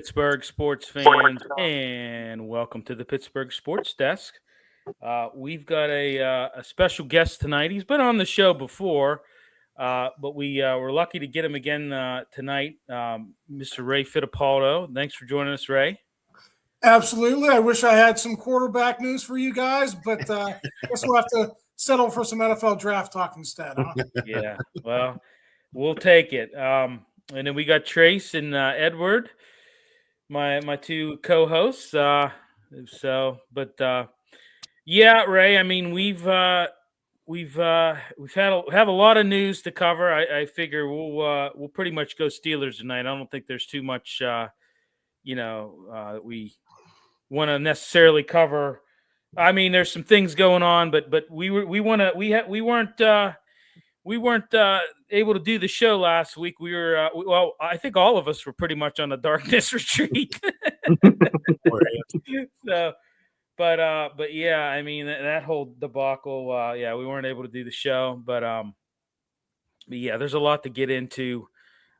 Pittsburgh sports fans, and welcome to the Pittsburgh Sports Desk. We've got a special guest tonight. He's been on the show before, but we're lucky to get him again tonight, Mr. Ray Fittipaldo. Thanks for joining us, Ray. Absolutely. I wish I had some quarterback news for you guys, but I guess we'll have to settle for some NFL draft talk instead, huh? Yeah, well, we'll take it. And then we got Trace and Edward, my two co-hosts. Yeah, Ray. I mean, we've have a lot of news to cover. I figure we'll pretty much go Steelers tonight. I don't think there's too much we want to necessarily cover. I mean, there's some things going on, but we weren't able to do the show last week. We were I think all of us were pretty much on a darkness retreat. So, but yeah, I mean that whole debacle. We weren't able to do the show, but yeah, there's a lot to get into.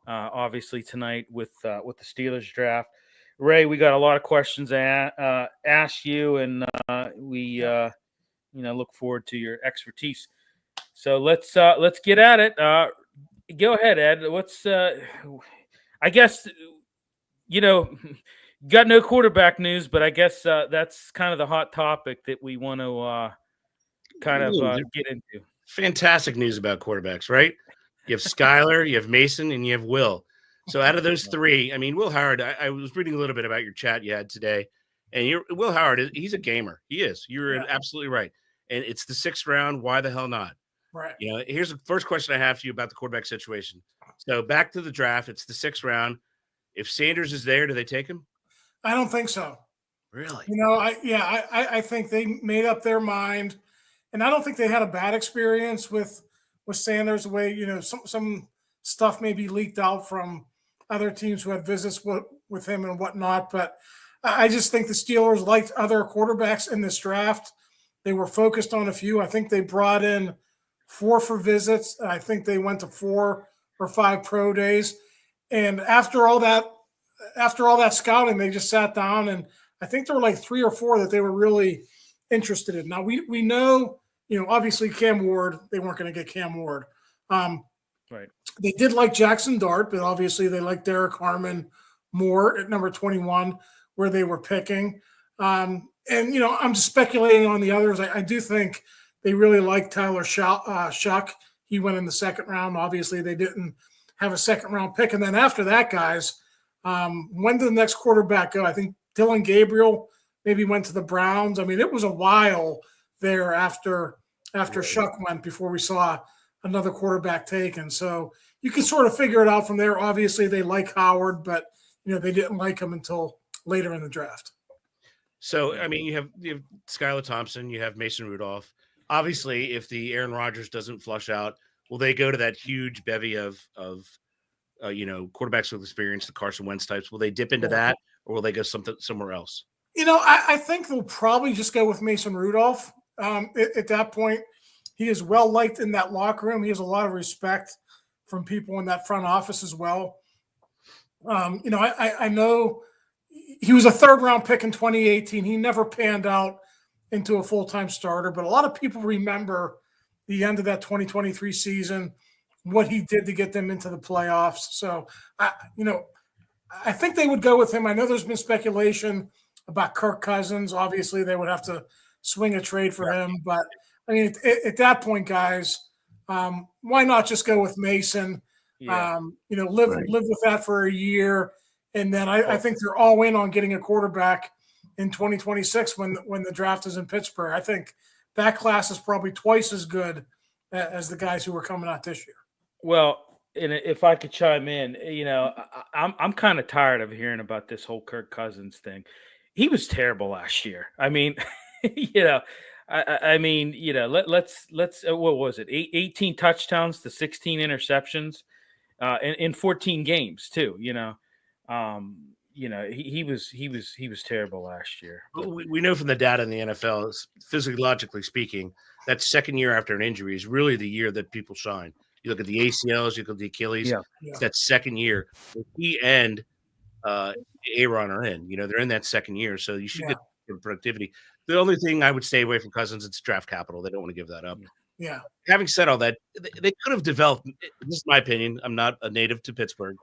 Obviously tonight with the Steelers draft. Ray, we got a lot of questions ask you, and we look forward to your expertise. So let's get at it. Go ahead, Ed. What's I guess got no quarterback news, but I guess that's kind of the hot topic that we want to get into. Fantastic news about quarterbacks, right? You have Skyler, you have Mason, and you have Will. So out of those three, I mean, Will Howard, I was reading a little bit about your chat you had today, and Will Howard, he's a gamer. He is. You're absolutely right. And it's the 6th round. Why the hell not? Right. Here's the first question I have for you about the quarterback situation. So back to the draft. It's the 6th round. If Sanders is there, do they take him? I don't think so. Really? I think they made up their mind, and I don't think they had a bad experience with Sanders. The way some stuff may be leaked out from other teams who had visits with him and whatnot, but I just think the Steelers liked other quarterbacks in this draft. They were focused on a few. I think they brought in 4 for visits. I think they went to 4 or 5 pro days. And after all that scouting, they just sat down, and I think there were like 3 or 4 that they were really interested in. Now we know, obviously Cam Ward, they weren't going to get Cam Ward. Right. They did like Jackson Dart, but obviously they like Derek Harmon more at number 21, where they were picking. I'm just speculating on the others. I do think they really like Tyler Shuck. He went in the 2nd round. Obviously, they didn't have a 2nd round pick. And then after that, guys, when did the next quarterback go? I think Dylan Gabriel maybe went to the Browns. I mean, it was a while there after Shuck went before we saw another quarterback taken. So you can sort of figure it out from there. Obviously, they like Howard, but they didn't like him until later in the draft. So, I mean, you have Skylar Thompson, you have Mason Rudolph. Obviously, if the Aaron Rodgers doesn't flush out, will they go to that huge bevy of quarterbacks with experience, the Carson Wentz types? Will they dip into that, or will they go somewhere else? I think they'll probably just go with Mason Rudolph. At that point, he is well liked in that locker room. He has a lot of respect from people in that front office as well. I know he was a 3rd round pick in 2018. He never panned out into a full-time starter, but a lot of people remember the end of that 2023 season, what he did to get them into the playoffs. So, I think they would go with him. I know there's been speculation about Kirk Cousins. Obviously, they would have to swing a trade for him. But, I mean, at that point, guys, why not just go with Mason? Yeah. Live with that for a year. And then I think they're all in on getting a quarterback in 2026 when the draft is in Pittsburgh. I think that class is probably twice as good as the guys who were coming out this year. Well, and if I could chime in, I'm kind of tired of hearing about this whole Kirk Cousins thing. He was terrible last year. I mean, let's what was it? 18 touchdowns to 16 interceptions in 14 games too. He was terrible last year. We know from the data in the NFL, physiologically speaking, that 2nd year after an injury is really the year that people shine. You look at the ACLs, you look at the Achilles. Yeah. It's that 2nd year. He and Aaron are in. They're in that second year, so you should Yeah. get some productivity. The only thing I would stay away from Cousins, it's draft capital. They don't want to give that up. Yeah. Having said all that, they could have developed. This is my opinion. I'm not a native to Pittsburgh.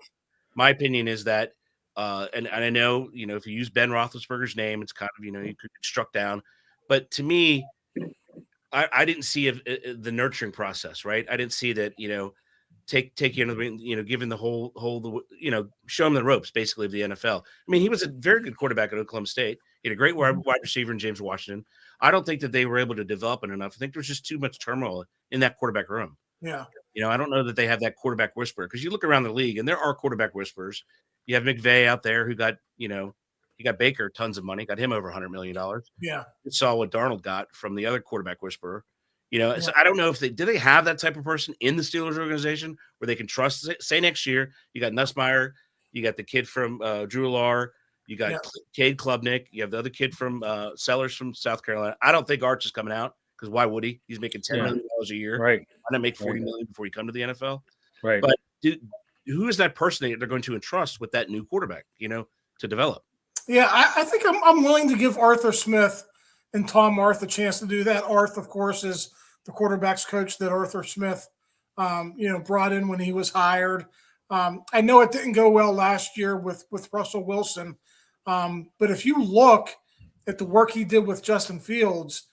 My opinion is that, and I know, if you use Ben Roethlisberger's name, it's kind of, you could get struck down. But to me, I didn't see the nurturing process, right? I didn't see that, take you into the, given the whole, show him the ropes, basically, of the NFL. I mean, he was a very good quarterback at Oklahoma State. He had a great wide receiver in James Washington. I don't think that they were able to develop it enough. I think there's just too much turmoil in that quarterback room. Yeah. I don't know that they have that quarterback whisperer, because you look around the league and there are quarterback whisperers. You have McVay out there who got, he got Baker tons of money, got him over $100 million. Yeah. You saw what Darnold got from the other quarterback whisperer. So I don't know if do they have that type of person in the Steelers organization where they can trust. Say next year, you got Nussmeier, you got the kid from Drew Lar, you got Cade Klubnik, you have the other kid from Sellers from South Carolina. I don't think Arch is coming out, because why would he? He's making $10 million a year. Right. Why not make $40 million before you come to the NFL? Right. But who is that person that they're going to entrust with that new quarterback, to develop? Yeah, I think I'm willing to give Arthur Smith and Tom Arth a chance to do that. Arth, of course, is the quarterback's coach that Arthur Smith, brought in when he was hired. I know it didn't go well last year with Russell Wilson, but if you look at the work he did with Justin Fields,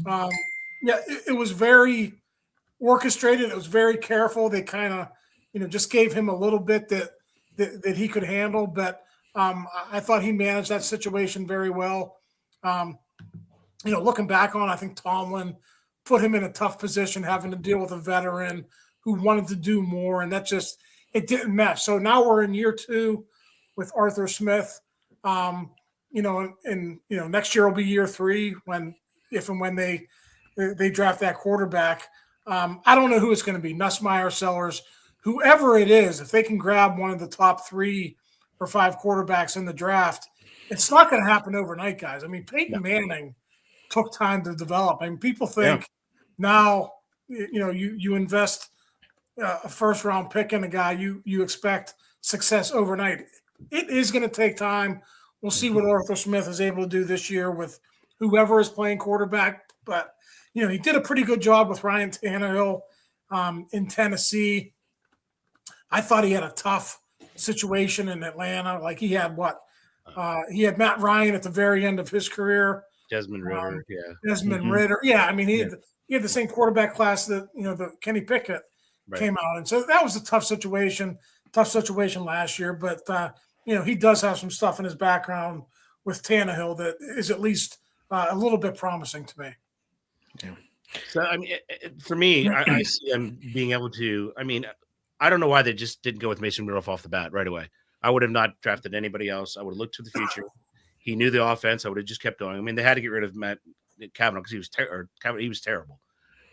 it was very orchestrated. It was very careful. They kind of, just gave him a little bit that he could handle, but I thought he managed that situation very well. Looking back on, I think Tomlin put him in a tough position, having to deal with a veteran who wanted to do more, and it didn't mesh. So now we're in year 2 with Arthur Smith. And next year will be year 3 if and when they draft that quarterback. I don't know who it's going to be, Nussmeier, Sellers, whoever it is. If they can grab one of the top 3 or 5 quarterbacks in the draft, it's not going to happen overnight, guys. I mean, Peyton Manning took time to develop. I mean, people think now, you invest a first-round pick in a guy, you expect success overnight. It is going to take time. We'll see what Arthur Smith is able to do this year with whoever is playing quarterback. But, he did a pretty good job with Ryan Tannehill in Tennessee. I thought he had a tough situation in Atlanta. Like, he had he had Matt Ryan at the very end of his career. Desmond Ritter, Desmond Ritter. Yeah, I mean, he had the same quarterback class that, the Kenny Pickett came out. And so that was a tough situation last year. But, he does have some stuff in his background with Tannehill that is at least a little bit promising to me. Yeah. So, I mean, for me, I see him being able to, I don't know why they just didn't go with Mason Rudolph off the bat right away. I would have not drafted anybody else. I would have looked to the future. He knew the offense. I would have just kept going. I mean, they had to get rid of Matt Cavanaugh because he was terrible.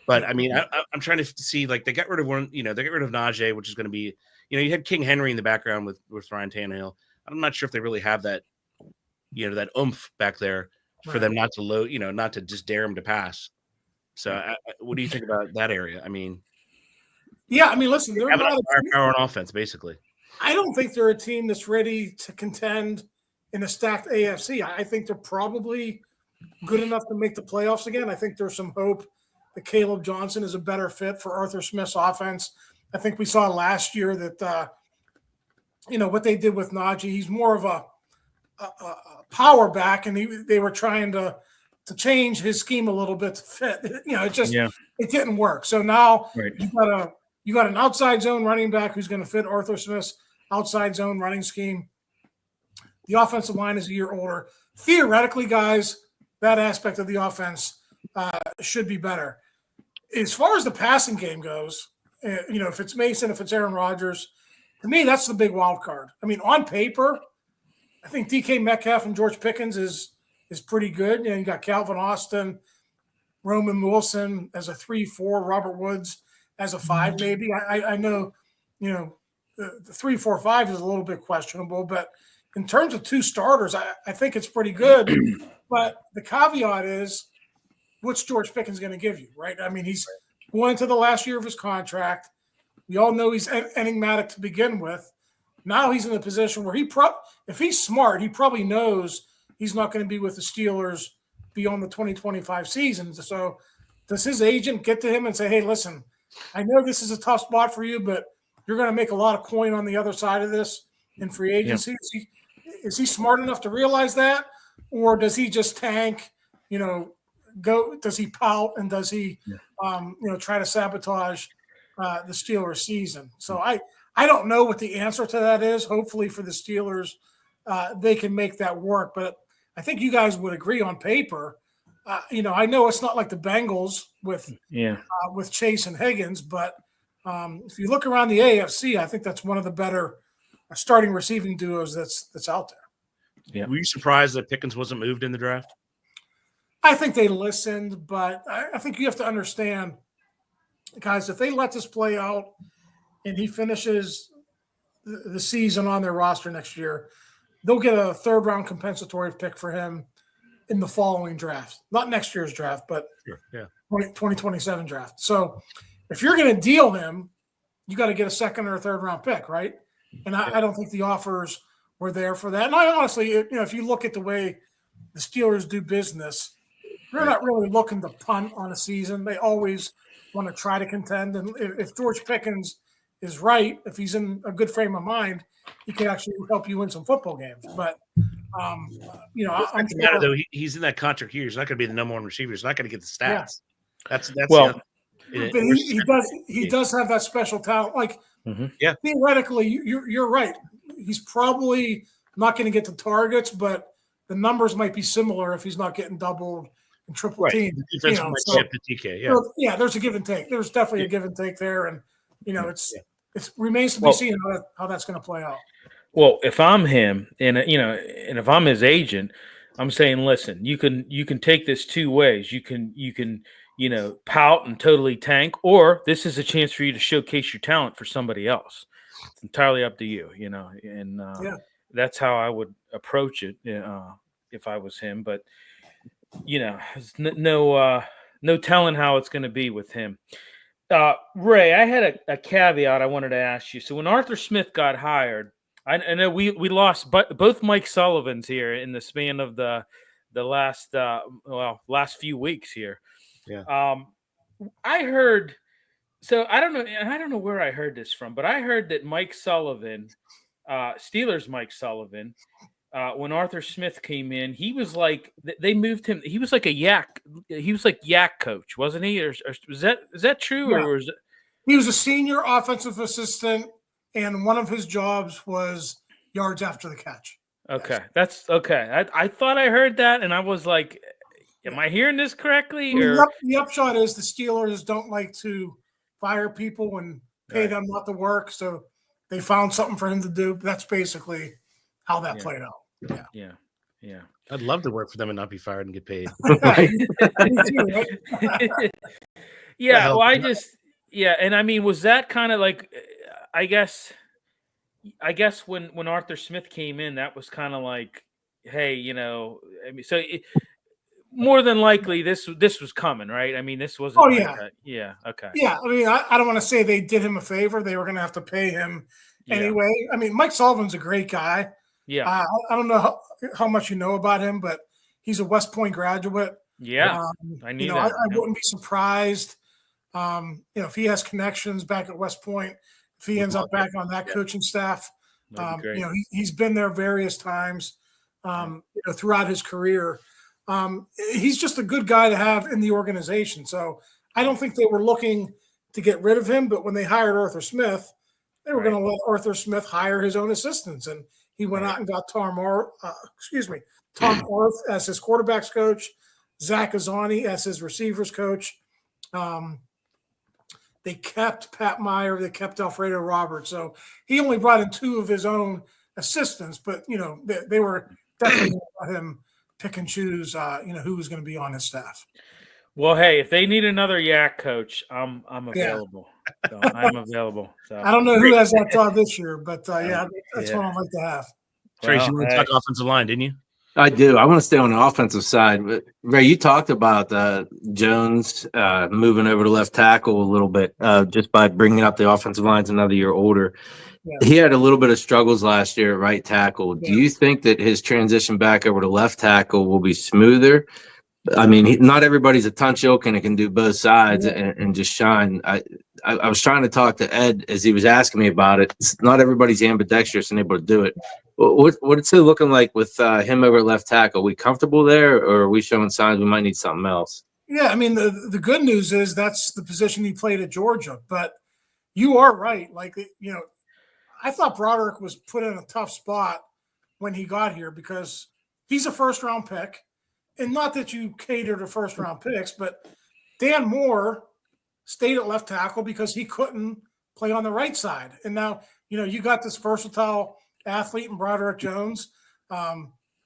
But I'm trying to see, like, they got rid of one. They got rid of Najee, which is going to be, you had King Henry in the background with Ryan Tannehill. I'm not sure if they really have that, that oomph back there for them not to load, not to just dare him to pass. So, what do you think about that area? Listen, they're not firepower on offense, basically. I don't think they're a team that's ready to contend in a stacked AFC. I think they're probably good enough to make the playoffs again. I think there's some hope that Caleb Johnson is a better fit for Arthur Smith's offense. I think we saw last year that, what they did with Najee, he's more of a power back, and they were trying to change his scheme a little bit to fit. It didn't work. So now you got an outside zone running back who's going to fit Arthur Smith's outside zone running scheme. The offensive line is a year older. Theoretically, guys, that aspect of the offense should be better. As far as the passing game goes, if it's Mason, if it's Aaron Rodgers, to me, that's the big wild card. On paper, I think DK Metcalf and George Pickens is pretty good. You got Calvin Austin, Roman Wilson as a 3-4, Robert Woods as a 5, maybe. I know, the 3-4-5 is a little bit questionable, but in terms of 2 starters, I think it's pretty good. But the caveat is, what's George Pickens going to give you, right? He's going into the last year of his contract. We all know he's enigmatic to begin with, Now he's in a position where if he's smart, he probably knows he's not going to be with the Steelers beyond the 2025 season. So does his agent get to him and say, hey, listen, I know this is a tough spot for you, but you're going to make a lot of coin on the other side of this in free agency? Yeah. Is he smart enough to realize that? Or does he just tank, does he pout and does he, try to sabotage the Steelers season? So I don't know what the answer to that is. Hopefully for the Steelers, they can make that work. But I think you guys would agree on paper. I know it's not like the Bengals with Chase and Higgins, but if you look around the AFC, I think that's one of the better starting receiving duos that's out there. Yeah. Were you surprised that Pickens wasn't moved in the draft? I think they listened, but I think you have to understand, guys, if they let this play out and he finishes the season on their roster next year, they'll get a third-round compensatory pick for him in the following draft. Not next year's draft, but 2027 draft. So if you're going to deal him, you got to get a second or a third-round pick, right? And I don't think the offers were there for that. And I honestly, if you look at the way the Steelers do business, they're not really looking to punt on a season. They always want to try to contend. And if George Pickens is right, if he's in a good frame of mind, he can actually help you win some football games. But, I'm sure though, he's in that contract here. He's not going to be the number one receiver. He's not going to get the stats. Yeah. That's well, but he does have that special talent. Like, theoretically, you're right. He's probably not going to get the targets, but the numbers might be similar if he's not getting doubled and triple teamed. There's a give and take. There's definitely a give and take there, and it remains to be seen how that's going to play out. Well, if I'm him, and if I'm his agent, I'm saying, listen, you can take this two ways. You can pout and totally tank, or this is a chance for you to showcase your talent for somebody else. It's entirely up to you, and that's how I would approach it if I was him. But there's no telling how it's going to be with him. Ray, I had a caveat I wanted to ask you. So when Arthur Smith got hired, I know we lost both Mike Sullivans here in the span of the last few weeks here. Yeah. I heard. So I don't know where I heard this from, but I heard that Mike Sullivan, Steelers Mike Sullivan, when Arthur Smith came in, he was like, they moved him. He was like yak coach, wasn't he? Or is that true? Yeah. Or was it? He was a senior offensive assistant, and one of his jobs was yards after the catch. Okay, that's okay. I thought I heard that, and I was like, am I hearing this correctly? Or? The upshot is the Steelers don't like to fire people and pay them not to work, so they found something for him to do. That's basically how that played out. Yeah. I'd love to work for them and not be fired and get paid. Yeah, well, and I mean, was that kind of like, I guess when Arthur Smith came in, that was kind of like, hey, I mean, so more than likely, this was coming, right? I mean, this wasn't. Oh yeah, okay. Yeah, I mean, I don't want to say they did him a favor. They were going to have to pay him anyway. I mean, Mike Sullivan's a great guy. Yeah, I don't know how much you know about him, but he's a West Point graduate. Yeah, I knew that. I wouldn't be surprised, if he has connections back at West Point, if he ends up back on that coaching staff. He's been there various times, throughout his career. He's just a good guy to have in the organization. So I don't think they were looking to get rid of him, but when they hired Arthur Smith, they were going to let Arthur Smith hire his own assistants. And he went out and got Tom Orth as his quarterback's coach, Zach Azzani as his receivers coach. They kept Pat Meyer, they kept Alfredo Roberts. So he only brought in two of his own assistants, but they were definitely going to let him pick and choose, who was going to be on his staff. Well, hey, if they need another yak coach, I'm available. So I'm available. So. I don't know who has that job this year, but that's what I'd like to have. Trace, you want to talk offensive line, didn't you? I do. I want to stay on the offensive side. But Ray, you talked about Jones moving over to left tackle a little bit just by bringing up the offensive lines another year older. he had a little bit of struggles last year at right tackle. Do you think that his transition back over to left tackle will be smoother? I mean, not everybody's a Tunch Ilkin and can do both sides and just shine. I was trying to talk to Ed as he was asking me about it. Not everybody's ambidextrous and able to do it. What's it looking like with him over left tackle? Are we comfortable there, or are we showing signs we might need something else? Yeah, I mean, the good news is that's the position he played at Georgia. But you are right. Like, I thought Broderick was put in a tough spot when he got here because he's a first-round pick. And not that you cater to first-round picks, but Dan Moore stayed at left tackle because he couldn't play on the right side. And now, you got this versatile athlete in Broderick Jones,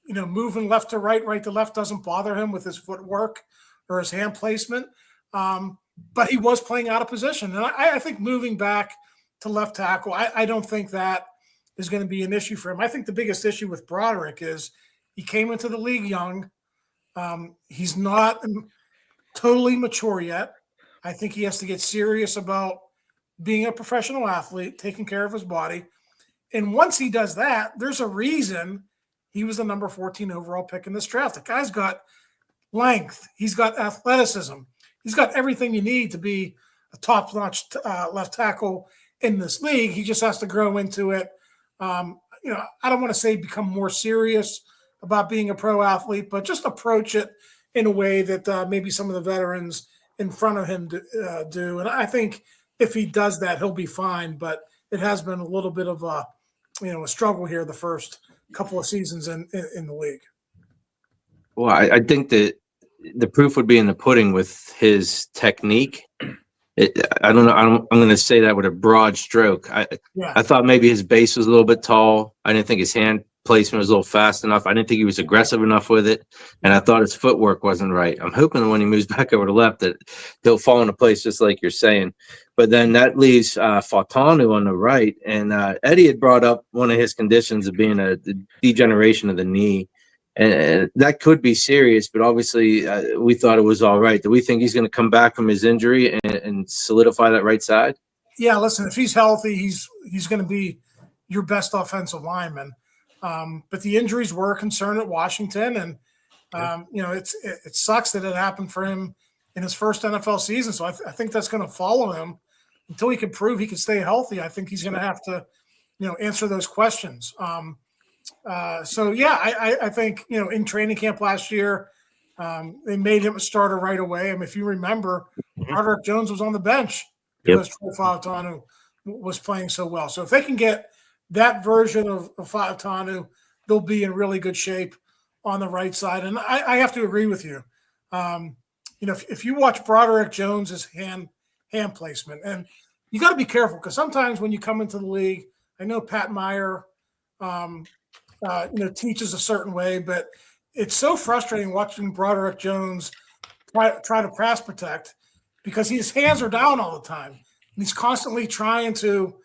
moving left to right, right to left doesn't bother him with his footwork or his hand placement. But he was playing out of position. And I think moving back to left tackle, I don't think that is going to be an issue for him. I think the biggest issue with Broderick is he came into the league young. He's not totally mature yet. I think he has to get serious about being a professional athlete, taking care of his body. And once he does that, there's a reason he was the number 14 overall pick in this draft. The guy's got length. He's got athleticism. He's got everything you need to be a top-notch left tackle in this league. He just has to grow into it. I don't want to say become more serious about being a pro athlete, but just approach it in a way that maybe some of the veterans in front of him do. And I think if he does that, he'll be fine. But it has been a little bit of a struggle here the first couple of seasons in the league. Well, I think that the proof would be in the pudding with his technique. I don't know. I'm going to say that with a broad stroke. I thought maybe his base was a little bit tall. I didn't think his hand placement was a little fast enough. I didn't think he was aggressive enough with it. And I thought his footwork wasn't right. I'm hoping that when he moves back over to left that he'll fall into place just like you're saying. But then that leaves Fautanu on the right. And Eddie had brought up one of his conditions of being a degeneration of the knee. And that could be serious, but obviously we thought it was all right. Do we think he's going to come back from his injury and solidify that right side? Yeah, listen, if he's healthy, he's going to be your best offensive lineman. But the injuries were a concern at Washington, and it sucks that it happened for him in his first NFL season. So I think that's going to follow him until he can prove he can stay healthy. I think he's going to have to, answer those questions. I think in training camp last year, they made him a starter right away. I mean, if you remember, Broderick Jones was on the bench because Troy Fautanu was playing so well. So if they can get that version of Fautanu, they'll be in really good shape on the right side. And I have to agree with you. If you watch Broderick Jones's hand placement, and you got to be careful because sometimes when you come into the league, I know Pat Meyer, teaches a certain way, but it's so frustrating watching Broderick Jones try to pass protect because his hands are down all the time. And he's constantly trying to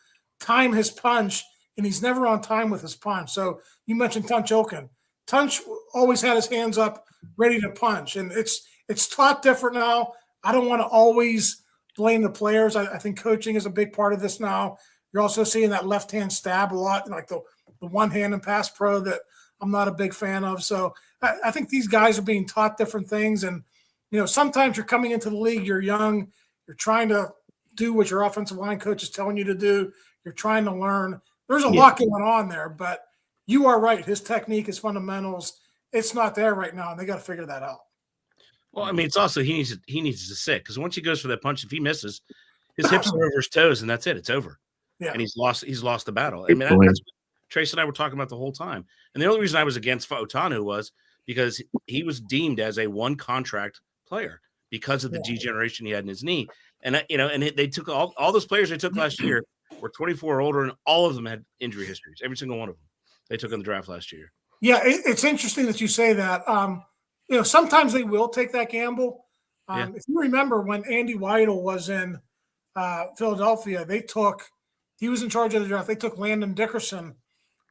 time his punch, and he's never on time with his punch. So you mentioned Tunch Ilkin. Tunch always had his hands up ready to punch, and it's taught different now. I don't want to always blame the players. I think coaching is a big part of this now. You're also seeing that left-hand stab a lot, like the one-hand and pass pro that I'm not a big fan of. So I think these guys are being taught different things. And, sometimes you're coming into the league, you're young, you're trying to do what your offensive line coach is telling you to do. You're trying to learn. There's a lot going on there, but you are right. His technique, his fundamentals, it's not there right now, and they got to figure that out. Well, I mean, it's also he needs to sit because once he goes for that punch, if he misses, his hips are over his toes, and that's it. It's over. Yeah. And he's lost the battle. I mean, that's what Trace and I were talking about the whole time. And the only reason I was against Fautanu was because he was deemed as a one contract player because of the degeneration he had in his knee. And they took all those players they took last year were 24 or older, and all of them had injury histories. Every single one of them they took in the draft last year. Yeah, it's interesting that you say that. Sometimes they will take that gamble. If you remember when Andy Weidel was in Philadelphia, he was in charge of the draft. They took Landon Dickerson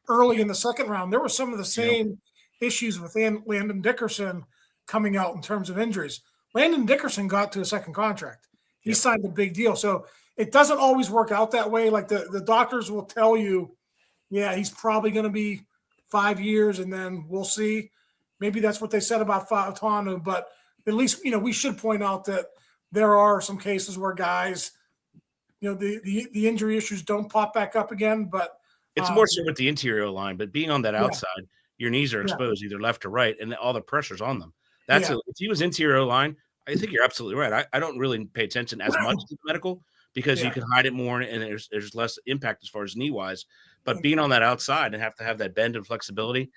early in the second round. There were some of the same issues with Landon Dickerson coming out in terms of injuries. Landon Dickerson got to a second contract. He signed a big deal. So it doesn't always work out that way. Like the doctors will tell you, yeah, he's probably going to be 5 years, and then we'll see. Maybe that's what they said about Fautanu, but at least, we should point out that there are some cases where guys, the injury issues don't pop back up again, but it's more so with the interior line, but being on that yeah. outside, your knees are exposed either left or right, and all the pressure's on them. If he was interior line, I think you're absolutely right. I don't really pay attention as much to the medical because you can hide it more, and there's less impact as far as knee wise. But being on that outside and have to have that bend and flexibility.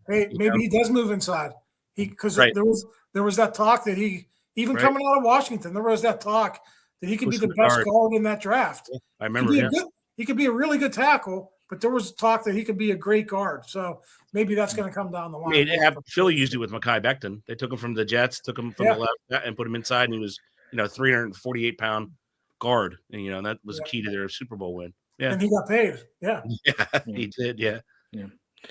Hey, maybe he does move inside. Because there was that talk that he, even coming out of Washington, there was that talk that he could be the best guard in that draft. Yeah, I remember. He could be a really good tackle, but there was talk that he could be a great guard. So maybe that's going to come down the line. Philly used it with Mekhi Becton. They took him from the Jets, took him from the left, and put him inside, and he was 348-pound guard, and that was a key to their Super Bowl win. Yeah, and he got paid. Yeah, he did. Yeah.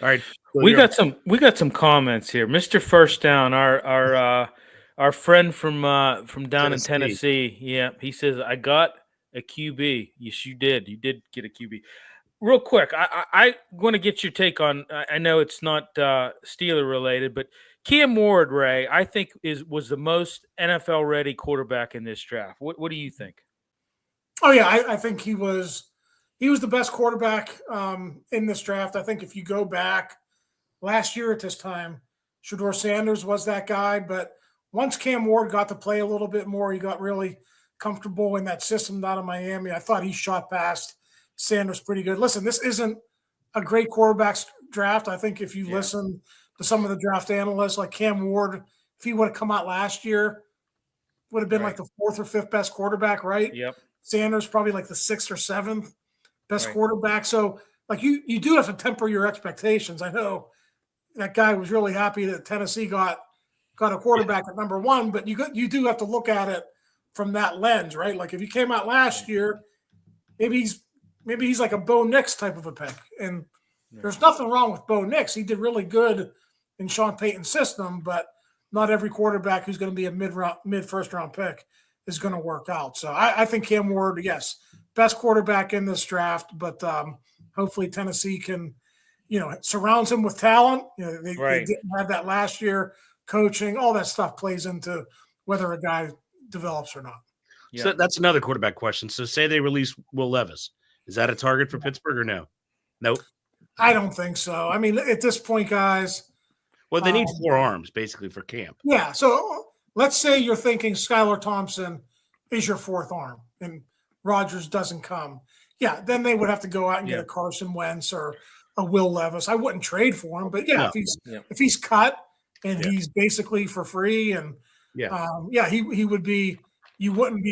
All right, we got some comments here. Mr. First Down, our friend from down in Tennessee. Yeah, he says, I got a QB. Yes, you did. You did get a QB. Real quick, I want to get your take on. I know it's not Steeler related, but Cam Ward, Ray, I think was the most NFL ready quarterback in this draft. What do you think? Oh yeah, I think he was the best quarterback in this draft. I think if you go back last year at this time, Shedeur Sanders was that guy. But once Cam Ward got to play a little bit more, he got really comfortable in that system down in Miami. I thought he shot past Sanders pretty good. Listen, this isn't a great quarterback draft. I think if you listen to some of the draft analysts, like Cam Ward, if he would have come out last year, would have been like the 4th or 5th best quarterback, right? Yep. Sanders probably like the 6th or 7th best quarterback. So like you do have to temper your expectations. I know that guy was really happy that Tennessee got a quarterback at number 1, but you do have to look at it from that lens, right? Like if he came out last year, maybe he's like a Bo Nix type of a pick. And there's nothing wrong with Bo Nix. He did really good in Sean Payton's system, but not every quarterback who's going to be a mid first round pick is going to work out. So I think Cam Ward, yes, best quarterback in this draft, but hopefully Tennessee can, surrounds him with talent. They didn't have that last year. Coaching, all that stuff plays into whether a guy develops or not. Yeah. So that's another quarterback question. So say they release Will Levis. Is that a target for Pittsburgh or no? Nope. I don't think so. I mean, at this point, guys. Well, they need 4 arms basically for camp. Yeah. So let's say you're thinking Skylar Thompson is your 4th arm and Rodgers doesn't come. Yeah. Then they would have to go out and get a Carson Wentz or a Will Levis. I wouldn't trade for him, but if he's cut and he's basically for free and he would be, you wouldn't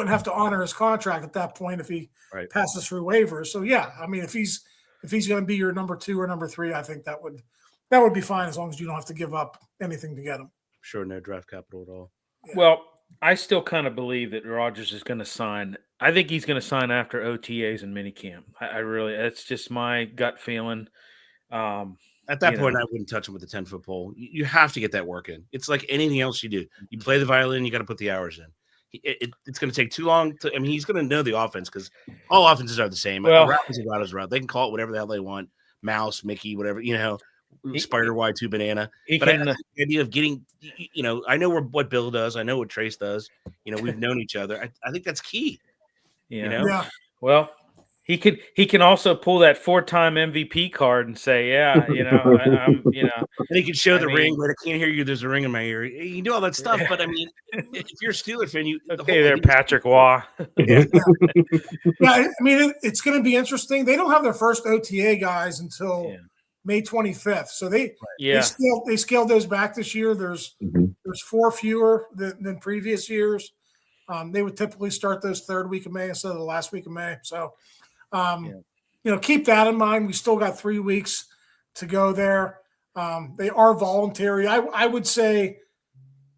have to honor his contract at that point if he passes through waivers. So I mean, if he's going to be your number 2 or number 3, I think that would be fine as long as you don't have to give up anything to get him. Sure, no draft capital at all. Yeah. Well, I still kind of believe that Rodgers is going to sign. I think he's going to sign after OTAs and minicamp. I really, that's just my gut feeling. At that point, I wouldn't touch him with a 10-foot pole. You have to get that work in. It's like anything else you do. You play the violin, you got to put the hours in. It's going to take too long. He's going to know the offense because all offenses are the same. Well, a route is a route is a route. They can call it whatever the hell they want. Mouse, Mickey, whatever, Spider Y2 banana. But the idea of getting, I know what Bill does. I know what Trace does. We've known each other. I think that's key. Yeah. Well, he can also pull that 4-time MVP card and say, I'm. And he can show the ring, but I can't hear you. There's a ring in my ear. You can do all that stuff, but I mean, if you're a Steeler fan, Patrick Waugh. Yeah, I mean, it's going to be interesting. They don't have their first OTA guys until May 25th, so they scaled those back this year. There's 4 fewer than previous years. They would typically start those 3rd week of May instead of the last week of May. So. Keep that in mind. We still got 3 weeks to go there. They are voluntary. I would say,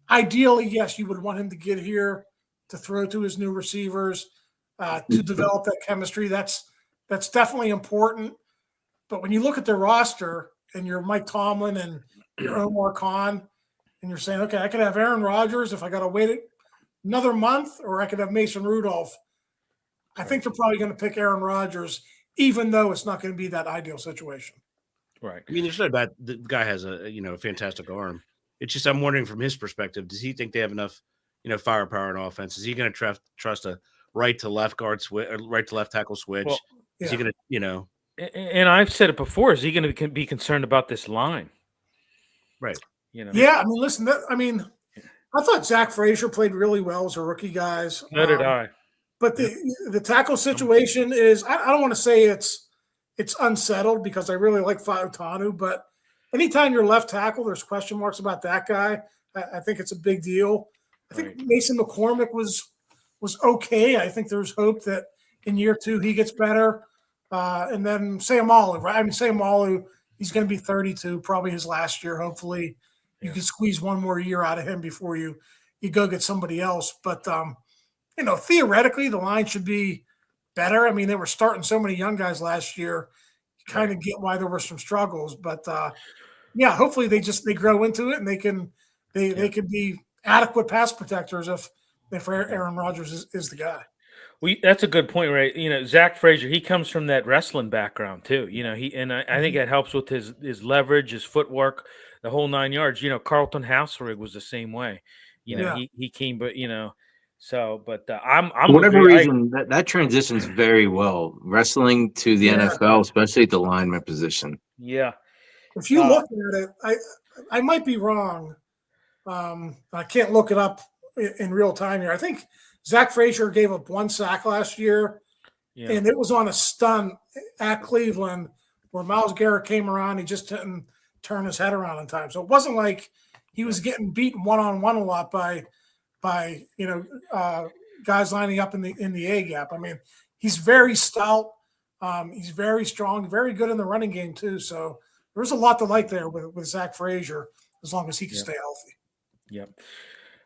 ideally, yes, you would want him to get here to throw to his new receivers, to develop that chemistry. That's definitely important. But when you look at their roster and you're Mike Tomlin and you're Omar Khan, and you're saying, okay, I could have Aaron Rodgers if I got to another month, or I could have Mason Rudolph. I think they're probably going to pick Aaron Rodgers, even though it's not going to be that ideal situation. Right. I mean, there's no doubt the guy has a fantastic arm. It's just I'm wondering from his perspective, does he think they have enough, firepower in offense? Is he going to trust a right to left guard switch, or right to left tackle switch? Well, is he going to, And I've said it before. Is he going to be concerned about this line? Right. Yeah. I mean, listen. I thought Zach Frazier played really well as a rookie, guys. So did I. But the tackle situation is, I don't want to say it's unsettled, because I really like Fautanu, but anytime you're left tackle, there's question marks about that guy. I think it's a big deal. I think Mason McCormick was okay. I think there's hope that in year 2 he gets better. And then Sayamalu, right? I mean, Sayamalu, he's going to be 32, probably his last year. Hopefully you can squeeze one more year out of him before you go get somebody else. But, theoretically the line should be better. I mean, they were starting so many young guys last year. You kind of get why there were some struggles. But, hopefully they grow into it, and they can be adequate pass protectors if Aaron Rodgers is the guy. Well, that's a good point, right? Zach Frazier, he comes from that wrestling background too. I think that helps with his leverage, his footwork, the whole 9 yards. Carlton Hausrig was the same way. He came, but so. But I'm for whatever reason that transitions very well, wrestling to the NFL, especially at the lineman position. Yeah. If you look at it, I might be wrong. I can't look it up in real time here. I think Zach Frazier gave up 1 sack last year, and it was on a stunt at Cleveland where Myles Garrett came around. He just didn't turn his head around in time. So it wasn't like he was getting beaten one-on-one a lot by guys lining up in the A gap. I mean, he's very stout. He's very strong, very good in the running game too. So there's a lot to like there with Zach Frazier, as long as he can stay healthy. Yep.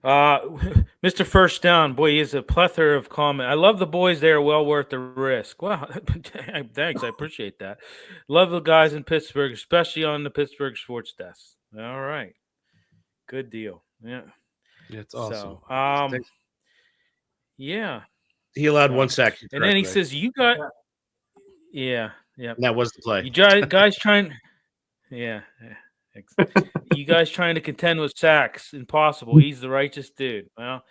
Mr. First Down, boy, he has a plethora of comment. I love the boys. They are well worth the risk. Well, thanks. I appreciate that. Love the guys in Pittsburgh, especially on the Pittsburgh Sports Desk. All right. Good deal. Yeah. It's awesome. So, yeah. He allowed 1 sack. And then he says, you got – yeah. That was the play. You guys trying – yeah. You guys trying to contend with sacks? Impossible. He's the righteous dude. Well,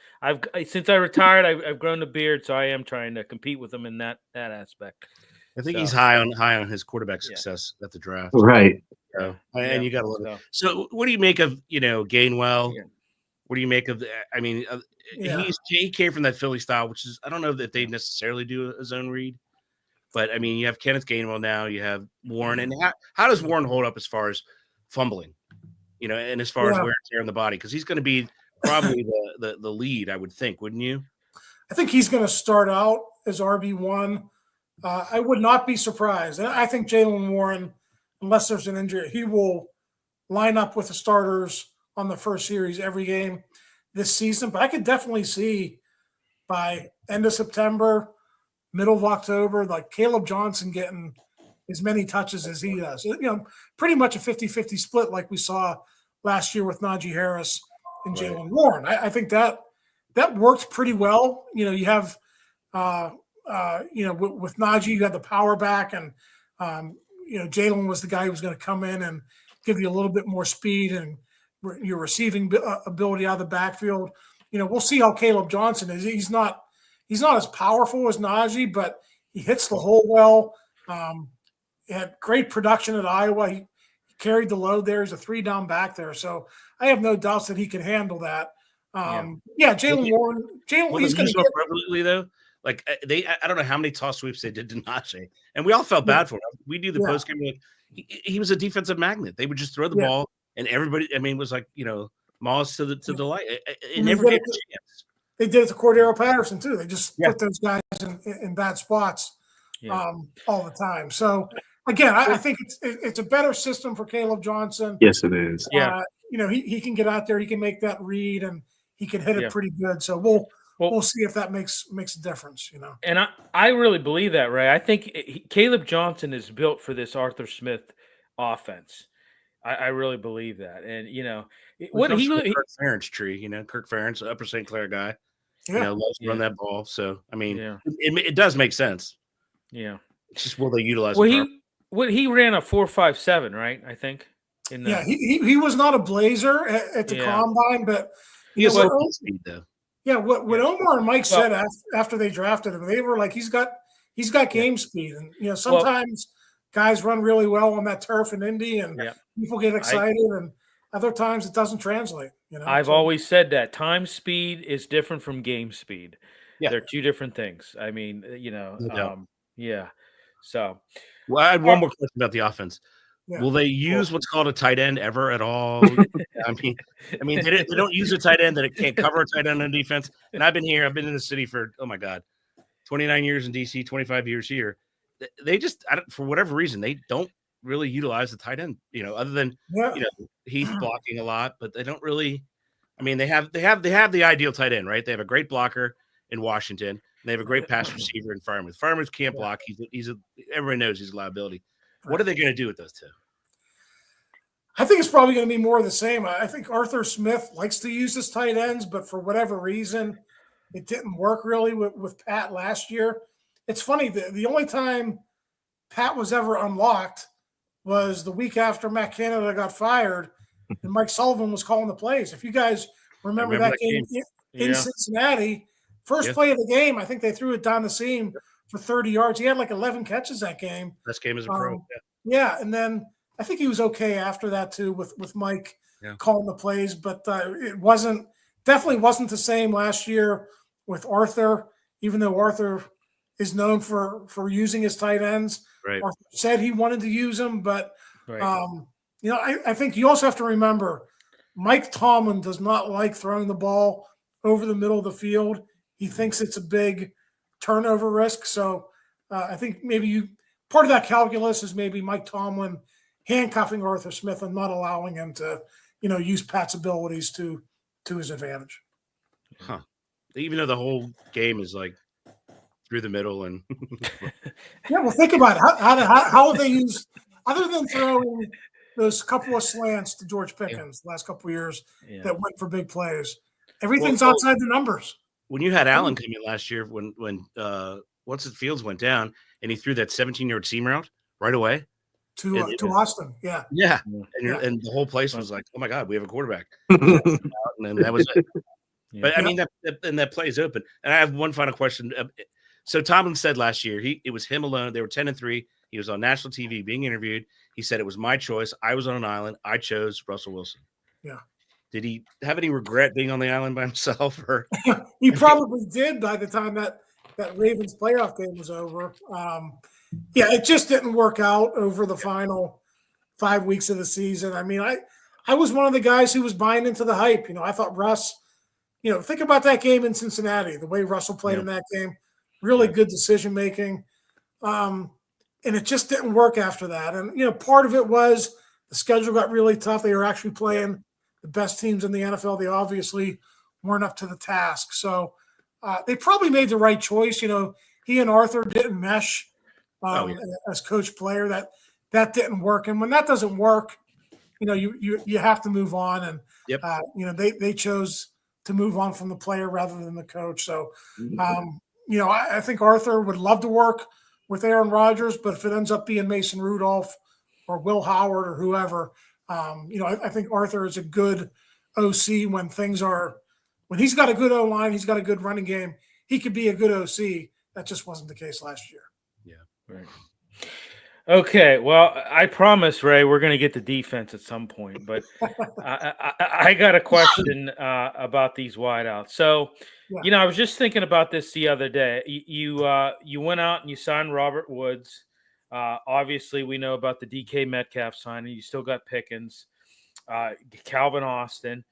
since I retired, I've grown a beard, so I am trying to compete with him in that aspect. I think he's high on his quarterback success at the draft. Right. So, and you got to love it. So, what do you make of Gainwell? Yeah. What do you make of? He came from that Philly style, which is, I don't know that they necessarily do a zone read, but I mean, you have Kenneth Gainwell now, you have Warren, and how does Warren hold up as far as fumbling, and as far as wear and tear on the body? Because he's going to be probably the lead, I would think, wouldn't you? I think he's going to start out as RB1. I would not be surprised. I think Jaylen Warren, unless there's an injury, he will line up with the starters on the first series every game this season. But I could definitely see by end of September, middle of October, like Caleb Johnson getting as many touches as he does. Pretty much a 50-50 split like we saw last year with Najee Harris and Jaylen Warren. I think that worked pretty well. You have with Najee, you had the power back, and Jaylen was the guy who was going to come in and give you a little bit more speed and your receiving ability out of the backfield. We'll see how Caleb Johnson is. He's not as powerful as Najee, but he hits the hole well. He had great production at Iowa. He carried the load there. He's a 3-down back there. So I have no doubts that he can handle that. Jaylen Warren. He's going to get perfectly though. Like I don't know how many toss sweeps they did to Najee, and we all felt bad for him. We do the post game. Like, he was a defensive magnet. They would just throw the ball, and everybody. I mean, was like Moss to the light. It never gave a chance. They did it to Cordero Patterson too. They just put those guys in bad spots all the time. So again, I think it's a better system for Caleb Johnson. Yes, it is. Yeah, he can get out there. He can make that read, and he can hit it pretty good. So we'll see if that makes a difference. And I really believe that, Ray. I think Caleb Johnson is built for this Arthur Smith offense. I really believe that. And what he Kirk Ferentz tree, Kirk Ferentz, Upper St. Clair guy. loves to run Yeah. that ball. So, I mean, Yeah. it does make sense. Yeah. It's just will they utilize Well, him? he ran a 4.57, right? I think. He was not a blazer at the combine, but he has some speed though. Yeah, what Omar and Mike said after they drafted him, they were like, he's got game speed, and sometimes guys run really well on that turf in Indy, and people get excited, and other times it doesn't translate. I've always said that time speed is different from game speed. Yeah, they're two different things. I mean, So, well, I had one more question about the offense. Yeah. Will they use what's called a tight end ever at all? I mean, they don't use a tight end that it can't cover a tight end on defense. And I've been in the city for 29 years in DC, 25 years here. They just, for whatever reason, they don't really utilize the tight end. Other than Heath blocking a lot, but they don't really. I mean, they have the ideal tight end, right? They have a great blocker in Washington. And they have a great pass receiver in Farmers. Farmers can't block. Everybody knows he's a liability. What are they going to do with those two? I think it's probably going to be more of the same. I think Arthur Smith likes to use his tight ends, but for whatever reason, it didn't work really with Pat last year. It's funny, the only time Pat was ever unlocked was the week after Matt Canada got fired and Mike Sullivan was calling the plays. If you guys remember that game in Cincinnati, first play of the game, I think they threw it down the seam for 30 yards. He had like 11 catches that game. Best game as a pro. And then I think he was okay after that too with Mike calling the plays, but it definitely wasn't the same last year with Arthur, even though Arthur is known for using his tight ends. Right. Arthur said he wanted to use them, but I think you also have to remember Mike Tomlin does not like throwing the ball over the middle of the field. He thinks it's a big turnover risk. So I think maybe part of that calculus is maybe Mike Tomlin handcuffing Arthur Smith and not allowing him to, use Pat's abilities to his advantage. Huh. Even though the whole game is like through the middle and well, think about it. How would they use, other than throwing those couple of slants to George Pickens the last couple of years that went for big plays? Everything's outside the numbers. When you had Allen come in last year, when once the Fields went down and he threw that 17-yard seam route right away to Austin, and the whole place was like, "Oh my God, we have a quarterback!" And then that was it. But I mean, that play is open. And I have one final question. So Tomlin said last year it was him alone. They were 10-3. He was on national TV being interviewed. He said it was my choice. I was on an island. I chose Russell Wilson. Yeah. Did he have any regret being on the island by himself? Or he probably did by the time that Ravens playoff game was over. It just didn't work out over the final 5 weeks of the season. I mean, I was one of the guys who was buying into the hype. I thought Russ, think about that game in Cincinnati, the way Russell played in that game, really good decision-making. And it just didn't work after that. And, part of it was the schedule got really tough. They were actually playing the best teams in the NFL. They obviously weren't up to the task. So they probably made the right choice. He and Arthur didn't mesh as coach player. That didn't work. And when that doesn't work, you have to move on. And, they chose to move on from the player rather than the coach. So, I think Arthur would love to work with Aaron Rodgers, but if it ends up being Mason Rudolph or Will Howard or whoever, I think Arthur is a good OC when he's got a good O-line, he's got a good running game. He could be a good OC. That just wasn't the case last year. Yeah. Right. Okay. Well, I promise, Ray, we're going to get to defense at some point, but I got a question about these wideouts. So, I was just thinking about this the other day. You went out and you signed Robert Woods. Obviously, we know about the DK Metcalf signing. You still got Pickens, Calvin Austin.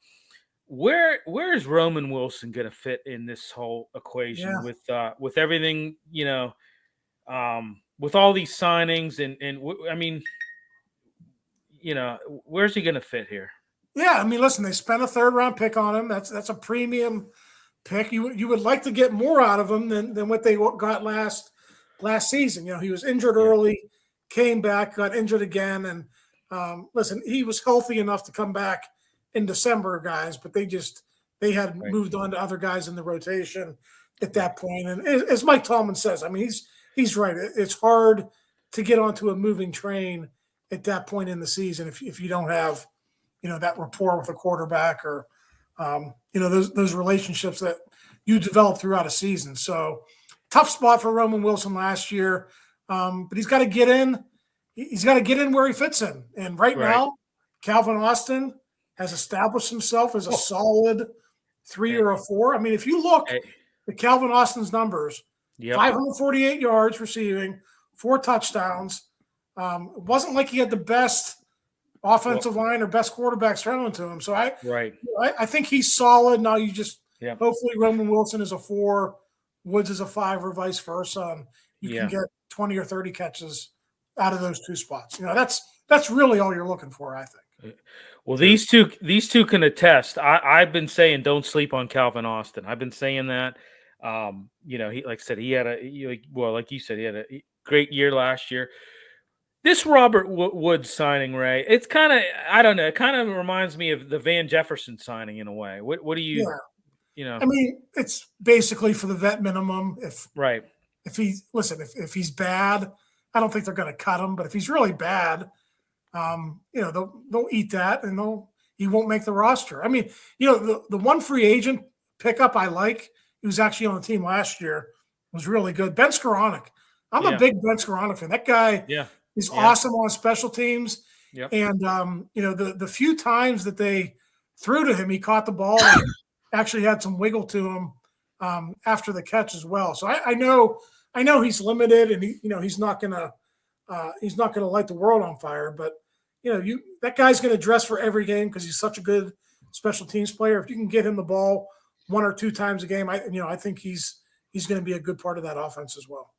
Where is Roman Wilson going to fit in this whole equation with everything, with all these signings and I mean, where's he going to fit here? Yeah, I mean, listen, they spent a third-round pick on him. That's a premium pick. You would like to get more out of him than what they got last season. He was injured early, came back, got injured again, and listen, he was healthy enough to come back in December, guys, but they they had moved on to other guys in the rotation at that point. And as Mike Tomlin says, I mean, he's right. It's hard to get onto a moving train at that point in the season if you don't have, that rapport with a quarterback or, those relationships that you develop throughout a season. So tough spot for Roman Wilson last year, but he's got to get in. He's got to get in where he fits in. And right now, Calvin Austin has established himself as a solid 3 or a 4. I mean, if you look at Calvin Austin's numbers, 548 yards receiving, 4 touchdowns. It wasn't like he had the best offensive line or best quarterbacks thrown to him. So I think he's solid. Now you just hopefully Roman Wilson is a 4, Woods is a 5, or vice versa. And you can get 20 or 30 catches out of those 2 spots. That's really all you're looking for, I think. Well, these two can attest. I've been saying don't sleep on Calvin Austin. I've been saying that. He, like I said, he had like you said, he had a great year last year. This Robert Woods signing, Ray, it's kind of, I don't know, it kind of reminds me of the Van Jefferson signing in a way. What do you, I mean, it's basically for the vet minimum. If he's bad, I don't think they're going to cut him. But if he's really bad, they'll eat that and he won't make the roster. I mean, the one free agent pickup I like, he was actually on the team last year, was really good. Ben Skoranek. I'm a big Ben Skoranek fan. That guy is awesome on special teams. Yep. And, the few times that they threw to him, he caught the ball and actually had some wiggle to him after the catch as well. So I know he's limited and he's not going to light the world on fire, but that guy's going to dress for every game because he's such a good special teams player. If you can get him the ball 1 or 2 times a game, I think he's going to be a good part of that offense as well.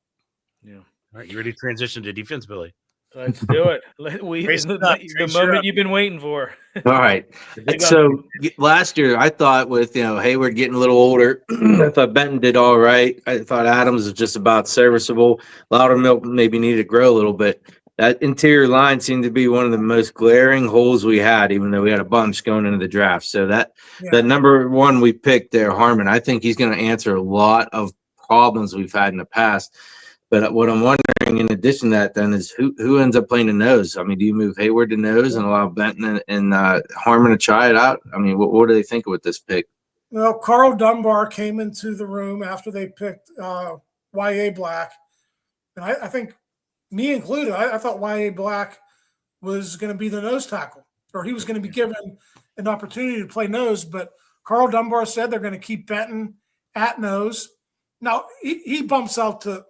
Yeah. All right, you ready to transition to defense, Billy? Let's do it. The moment you've been waiting for. All right. So last year, I thought with Hayward getting a little older, I thought Benton did all right. I thought Adams was just about serviceable. Loudermilk maybe needed to grow a little bit. That interior line seemed to be one of the most glaring holes we had, even though we had a bunch going into the draft. So that number 1 we picked there, Harmon, I think he's going to answer a lot of problems we've had in the past. But what I'm wondering, in addition to that, then, is who ends up playing the nose? I mean, do you move Hayward to nose and allow Benton and Harmon to try it out? I mean, what do they think with this pick? Well, Carl Dunbar came into the room after they picked Y.A. Black. And I think, me included, I thought Y.A. Black was going to be the nose tackle, or he was going to be given an opportunity to play nose. But Carl Dunbar said they're going to keep Benton at nose. Now, he bumps out to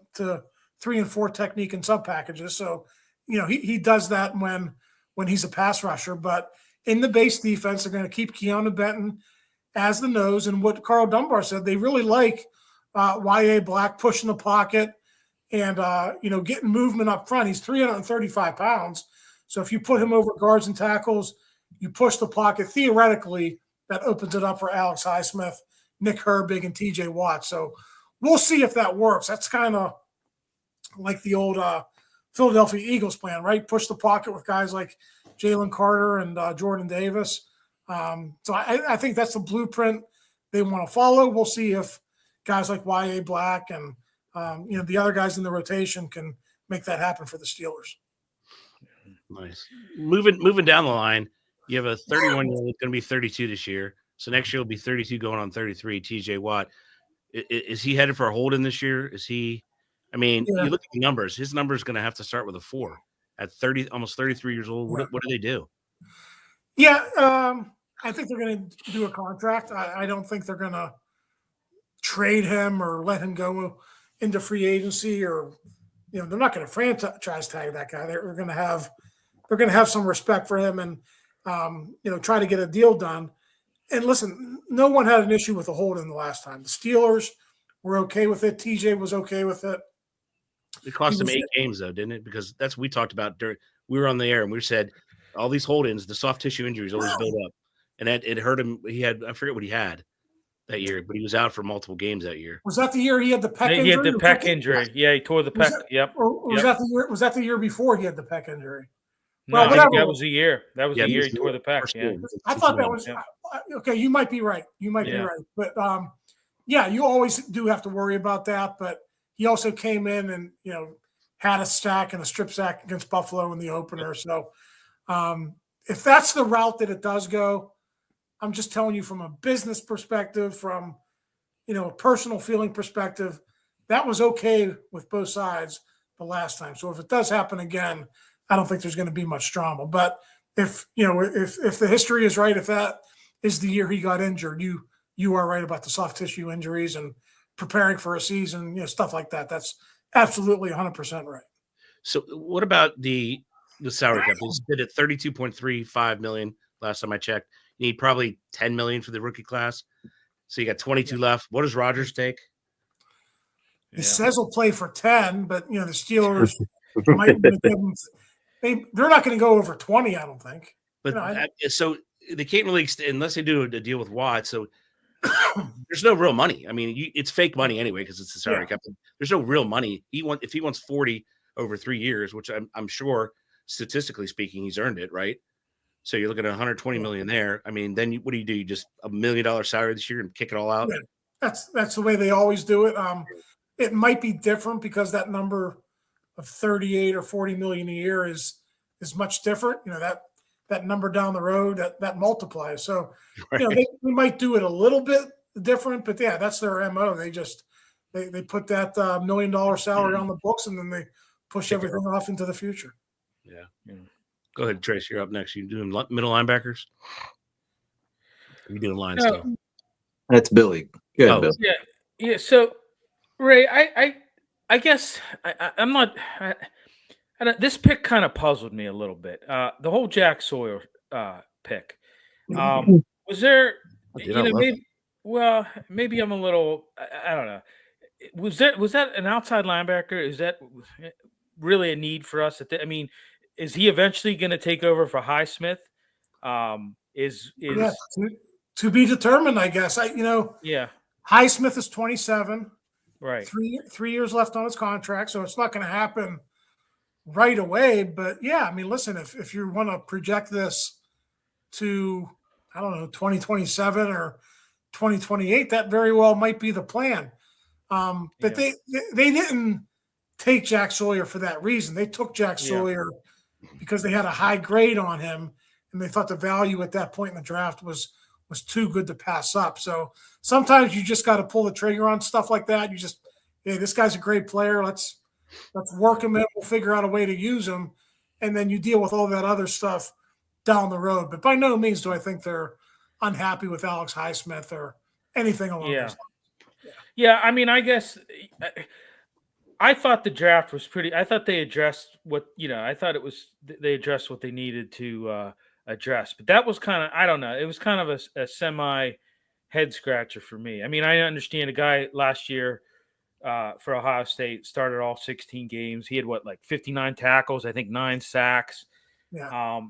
3 and 4 technique and sub packages. So, he does that when he's a pass rusher. But in the base defense, they're going to keep Keanu Benton as the nose. And what Carl Dunbar said, they really like Y.A. Black pushing the pocket and, getting movement up front. He's 335 pounds. So if you put him over guards and tackles, you push the pocket, theoretically, that opens it up for Alex Highsmith, Nick Herbig, and T.J. Watt. So we'll see if that works. That's kind of like the old Philadelphia Eagles plan, right? Push the pocket with guys like Jalen Carter and Jordan Davis. So I think that's the blueprint they want to follow. We'll see if guys like Y.A. Black and the other guys in the rotation can make that happen for the Steelers. Nice. Moving down the line, you have a 31-year-old going to be 32 this year. So next year will be 32 going on 33, T.J. Watt. Is he headed for a hold in this year? Is he – you look at the numbers. His number is going to have to start with a 4 at 30, almost 33 years old. What do they do? Yeah, I think they're going to do a contract. I don't think they're going to trade him or let him go into free agency, or they're not going to franchise tag that guy. They're going to have some respect for him and try to get a deal done. And listen, no one had an issue with the hold-in the last time. The Steelers were okay with it. TJ was okay with it. It cost him 8 games, though, didn't it? Because that's what we talked about we were on the air, and we said all these hold-ins, the soft tissue injuries always build up. And it hurt him. I forget what he had that year, but he was out for multiple games that year. Was that the year he had the pec injury? He had the pec injury. Yeah, he tore the pec. Was that the year before he had the pec injury? No, I think whatever. that was the year. That was the year he tore the pec. Yeah. I thought that was okay. You might be right. You might be right. But yeah, you always do have to worry about that. But he also came in and had a stack and a strip sack against Buffalo in the opener. So if that's the route that it does go, I'm just telling you from a business perspective, from a personal feeling perspective, that was okay with both sides the last time. So if it does happen again, I don't think there's going to be much drama. But if the history is right, if that is the year he got injured, you are right about the soft tissue injuries and preparing for a season, stuff like that. That's absolutely 100% right. So what about the salary cap? They did it $32.35 million last time I checked. You need probably $10 million for the rookie class. So you got 22 left. What does Rodgers take? He says he'll play for 10, but the Steelers might give him. They're not going to go over 20, I don't think. But so they can't really unless they do a deal with Watt. So there's no real money. I mean, it's fake money anyway because it's a salary cap. There's no real money. If he wants 40 over 3 years, which I'm sure statistically speaking he's earned it, right? So you're looking at 120 million there. I mean, then what do? You just $1 million salary this year and kick it all out? Yeah, that's the way they always do it. It might be different because that number of 38 or 40 million a year is much different. That number down the road that multiplies. So they might do it a little bit different, but yeah, that's their MO. They put that $1 million salary on the books and then they push everything off into the future. Yeah. Go ahead, Trace. You're up next. You doing middle linebackers? You doing lines? No. That's Billy. Good, Bill. Yeah. So, Ray, I guess I'm not. This pick kind of puzzled me a little bit. The whole Jack Sawyer pick. Was there? Maybe I'm a little. I don't know. Was that an outside linebacker? Is that really a need for us? Is he eventually going to take over for Highsmith? To be determined, I guess. Highsmith is 27. Right. 3 years left on his contract, so it's not going to happen right away. But listen, if you want to project this to, I don't know, 2027 or 2028, that very well might be the plan. But they didn't take Jack Sawyer for that reason. They took Jack Sawyer because they had a high grade on him, and they thought the value at that point in the draft was too good to pass up. So sometimes you just got to pull the trigger on stuff like that. You just, this guy's a great player. Let's work him in. We'll figure out a way to use him, and then you deal with all that other stuff down the road. But by no means do I think they're unhappy with Alex Highsmith or anything along those lines. Yeah, I guess I thought the draft was pretty. I thought they addressed what I thought it was. They addressed what they needed to address, but that was kind of, I don't know. It was kind of a semi head scratcher for me. I understand a guy last year for Ohio State started all 16 games. He had 59 tackles, I think 9 sacks. Yeah.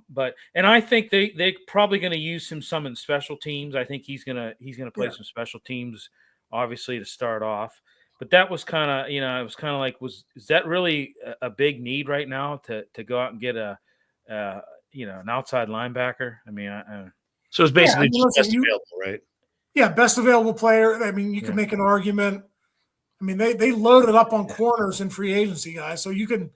And I think they're probably going to use him some in special teams. I think he's gonna play some special teams, obviously, to start off. But that was kind of, it was kind of like, is that really a big need right now to go out and get an outside linebacker? So it's basically just best available, right? Yeah, best available player. You can make an argument. They loaded up on corners in free agency, guys. So you could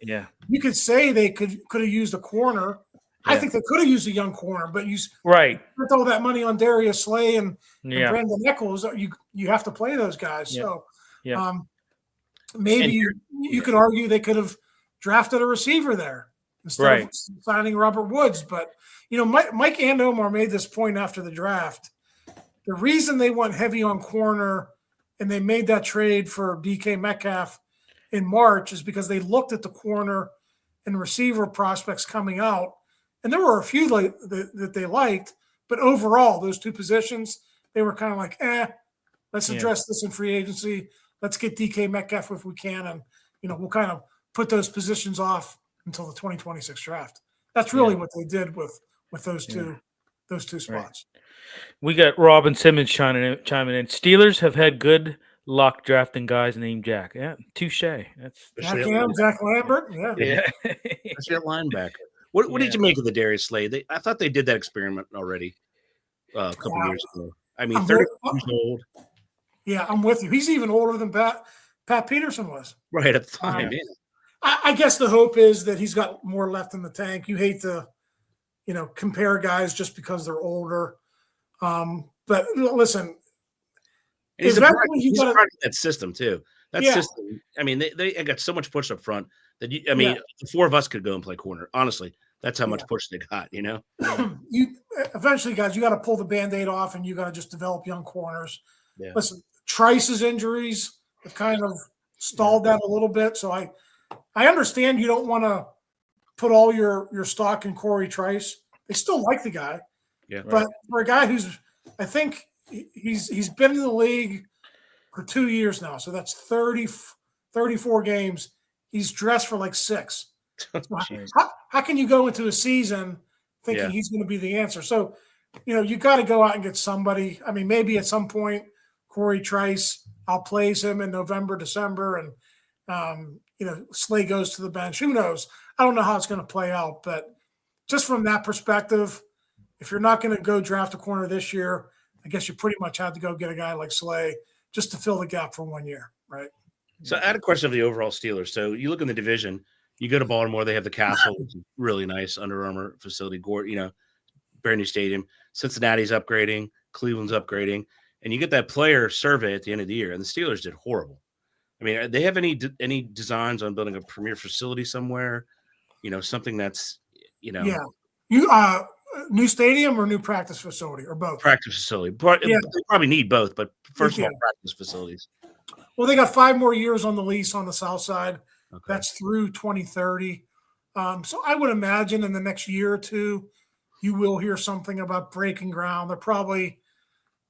say they could have used a corner. I think they could have used a young corner, but you spent all that money on Darius Slay and Brandon Nichols. You have to play those guys. Yeah. So maybe you could argue they could have drafted a receiver there instead of signing Robert Woods. But Mike Andomer made this point after the draft. The reason they went heavy on corner and they made that trade for DK Metcalf in March is because they looked at the corner and receiver prospects coming out, and there were a few that they liked, but overall, those two positions, they were kind of like, let's address this in free agency. Let's get DK Metcalf if we can, and we'll kind of put those positions off until the 2026 draft. That's really what they did with those two spots. Right. We got Robin Simmons chiming in. Steelers have had good luck drafting guys named Jack. Yeah, touche. That's Jack Lambert. Yeah. That's your linebacker. What did you make of the Darius Slay? I thought they did that experiment already a couple years ago. I mean, 30 years old. Yeah, I'm with you. He's even older than Pat Peterson was. Right at the time, yeah. I guess the hope is that he's got more left in the tank. You hate to, compare guys just because they're older. But listen, he's a product of that system too. That system. I mean, they got so much push up front that the four of us could go and play corner. Honestly, that's how much push they got. You eventually, guys, you got to pull the Band-Aid off, and you got to just develop young corners. Yeah. Listen, Trice's injuries have kind of stalled that a little bit. So I understand you don't want to put all your stock in Corey Trice. They still like the guy. Yeah. But for a guy who's, I think he's been in the league for 2 years now. So that's 34 games. He's dressed for like 6. So how can you go into a season thinking he's going to be the answer? So, you got to go out and get somebody. I mean, maybe at some point, Corey Trice outplays him in November, December, and, Slay goes to the bench. Who knows? I don't know how it's going to play out. But just from that perspective, if you're not going to go draft a corner this year, I guess you pretty much have to go get a guy like Slay just to fill the gap for 1 year, right? So I had a question of the overall Steelers. So you look in the division, you go to Baltimore, they have the Castle, which is really nice Under Armour facility, brand new stadium. Cincinnati's upgrading, Cleveland's upgrading, and you get that player survey at the end of the year, and the Steelers did horrible. I mean, do they have any designs on building a premier facility somewhere? Something that's, Yeah. New stadium or new practice facility or both? Practice facility. They probably need both, but first of all, practice facilities. Well, they got 5 more years on the lease on the south side. Okay. That's through 2030. So I would imagine in the next year or two, you will hear something about breaking ground. They're probably,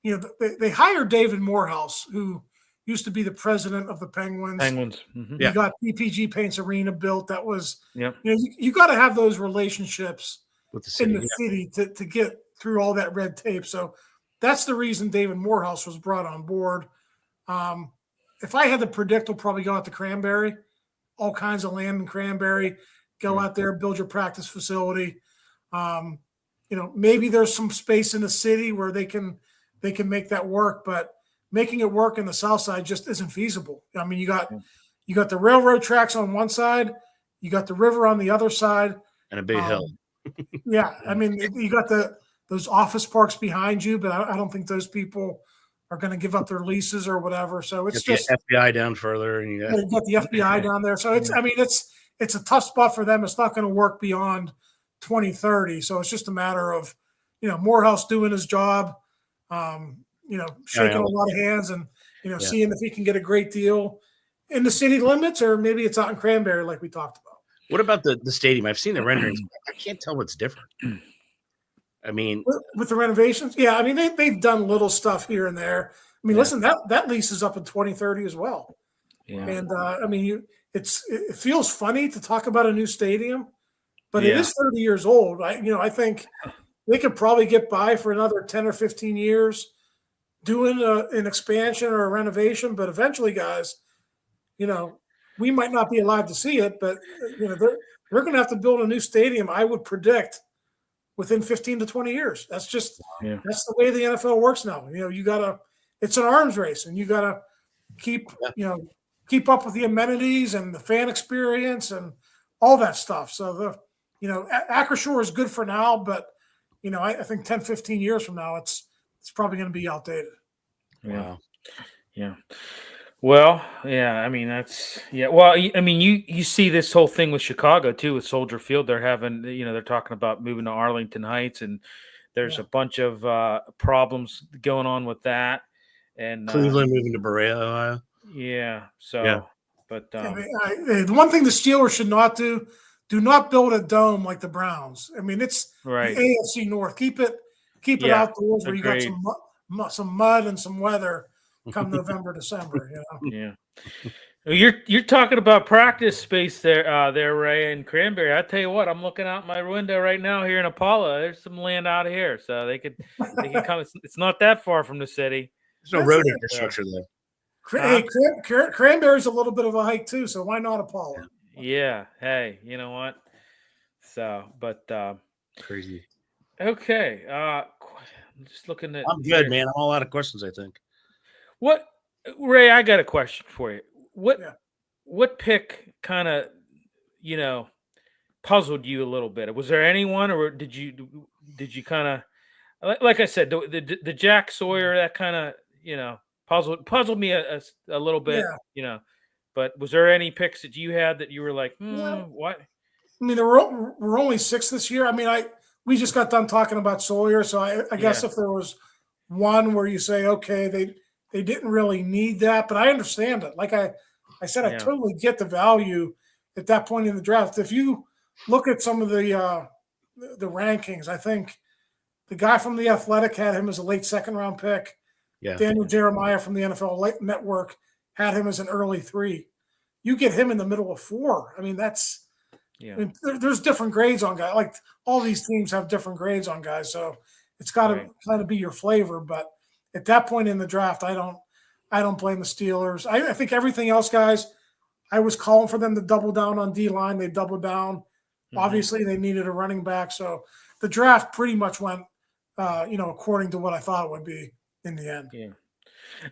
they hired David Morehouse, who used to be the president of the Penguins. Mm-hmm. You got PPG Paints Arena built. That was, you got to have those relationships with the city, in the city to get through all that red tape. So that's the reason David Morehouse was brought on board. If I had to predict, we'll probably go out to Cranberry, all kinds of land in Cranberry, go out there, build your practice facility. Maybe there's some space in the city where they can make that work, but making it work in the south side just isn't feasible. I mean, you got the railroad tracks on one side, you got the river on the other side, and a big hill. Yeah, I mean, you got those office parks behind you, but I don't think those people are going to give up their leases or whatever. So it's just the FBI down further, and you got the FBI down there. So it's a tough spot for them. It's not going to work beyond 2030. So it's just a matter of Morehouse doing his job, shaking a lot of hands and seeing if he can get a great deal in the city limits, or maybe it's out in Cranberry like we talked about. What about the stadium? I've seen the renderings. I can't tell what's different. I mean, with the renovations, I mean they've done little stuff here and there. I mean, listen, that lease is up in 2030 as well. Yeah. And I mean, it feels funny to talk about a new stadium, but it is 30 years old. I think they could probably get by for another 10 or 15 years doing an expansion or a renovation. But eventually, guys, we might not be alive to see it, but they're going to have to build a new stadium. I would predict within 15 to 20 years. That's just that's the way the NFL works now. It's an arms race, and you gotta keep up with the amenities and the fan experience and all that stuff. So Acrisure is good for now, but I think 10, 15 years from now, it's probably going to be outdated. Wow. Yeah. Well, I mean, well, I mean, you see this whole thing with Chicago too, with Soldier Field. They're having, they're talking about moving to Arlington Heights, and there's a bunch of problems going on with that. And Cleveland moving to Berea, Ohio. The But one thing the Steelers should not do not build a dome like the Browns. I mean, it's right. The AFC North. Keep it outdoors where you got some mud and some weather come November, December. Yeah. You're talking about practice space there, Ray, in Cranberry. I tell you what, I'm looking out my window right now here in Apollo. There's some land out here, so they could come. It's not that far from the city. There's no road infrastructure there. Cranberry's a little bit of a hike too, so why not Apollo? Yeah. Hey, you know what? So, but Crazy. okay. I'm just looking at. I'm good, man. I'm all out of questions, I think. What, Ray? I got a question for you. What Yeah. what pick kind of puzzled you a little bit? Was there anyone, or did you kind of like I said, the Jack Sawyer, that kind of puzzled me a little bit, Yeah. But was there any picks that you had that you were like, Yeah. what? I mean, we're only 6 this year. I mean, we just got done talking about Sawyer, so I guess Yeah. if there was one where you say, okay, they didn't really need that, but I understand it. Like I said, I Yeah. totally get the value at that point in the draft. If you look at some of the rankings, I think the guy from the Athletic had him as a late second round pick. Yeah. Daniel Jeremiah from the NFL Network had him as an early 3. You get him in the middle of 4. I mean, that's Yeah. I mean, there's different grades on guys. Like all these teams have different grades on guys, so it's got to Right. kind of be your flavor. But at that point in the draft, I don't blame the Steelers. I think everything else, guys. I was calling for them to double down on D line. They doubled down. Mhm. Obviously, they needed a running back, so the draft pretty much went, according to what I thought it would be in the end. Yeah.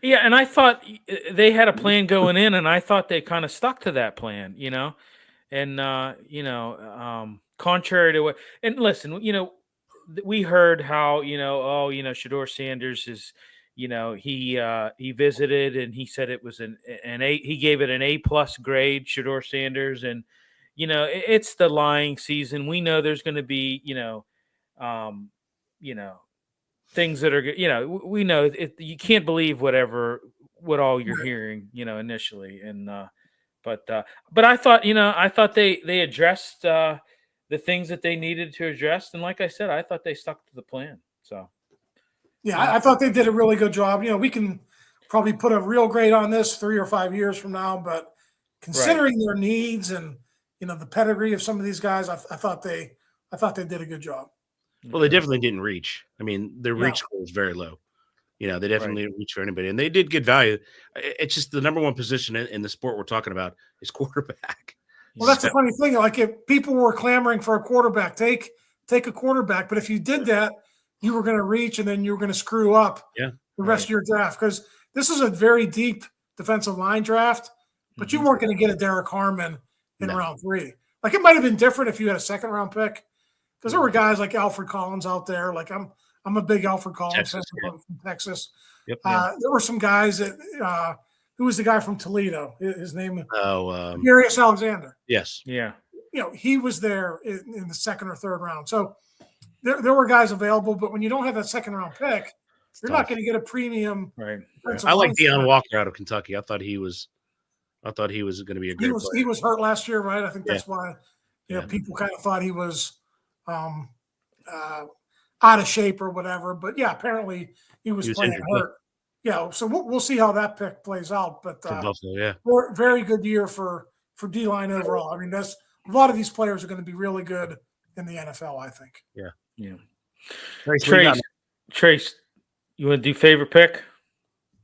Yeah, and I thought they had a plan going in, and I thought they kind of stuck to that plan, And contrary to what, and listen, we heard how Shador Sanders is, he visited and he said it was an A. He gave it an A+ grade, Shador Sanders, and it's the lying season. We know there's going to be um, things that are we know you can't believe what all you're hearing initially, and but I thought they addressed the things that they needed to address, and like I said, I thought they stuck to the plan. So yeah, I thought they did a really good job. We can probably put a real grade on this 3 or 5 years from now, but considering their needs and the pedigree of some of these guys, I thought they did a good job. Well, they definitely didn't reach. I mean, their reach score was very low. They definitely didn't reach for anybody, and they did good value. It's just the number one position in the sport we're talking about is quarterback. Well, that's the funny thing. Like if people were clamoring for a quarterback, take a quarterback. But if you did that, you were going to reach, and then you were going to screw up the rest of your draft, because this is a very deep defensive line draft. But you weren't going to get a Derek Harmon in round 3. Like it might have been different if you had a second round pick, because there were guys like Alfred Collins out there. Like I'm a big Alfred Collins fan from Texas. Yep, there were some guys that who was the guy from Toledo? His name Darius Alexander. Yes. Yeah. He was there in the second or third round. So there were guys available, but when you don't have that second round pick, you're not going to get a premium. Right. I like Deion Walker out of Kentucky. I thought he was going to be a great player. He was hurt last year, right? I think that's why people kind of thought he was out of shape or whatever. But yeah, apparently he was playing injured, hurt. Yeah, so we'll see how that pick plays out. But Buffalo, very good year for D-line overall. I mean, a lot of these players are going to be really good in the NFL, I think. Yeah. Trace, you want to do favorite pick?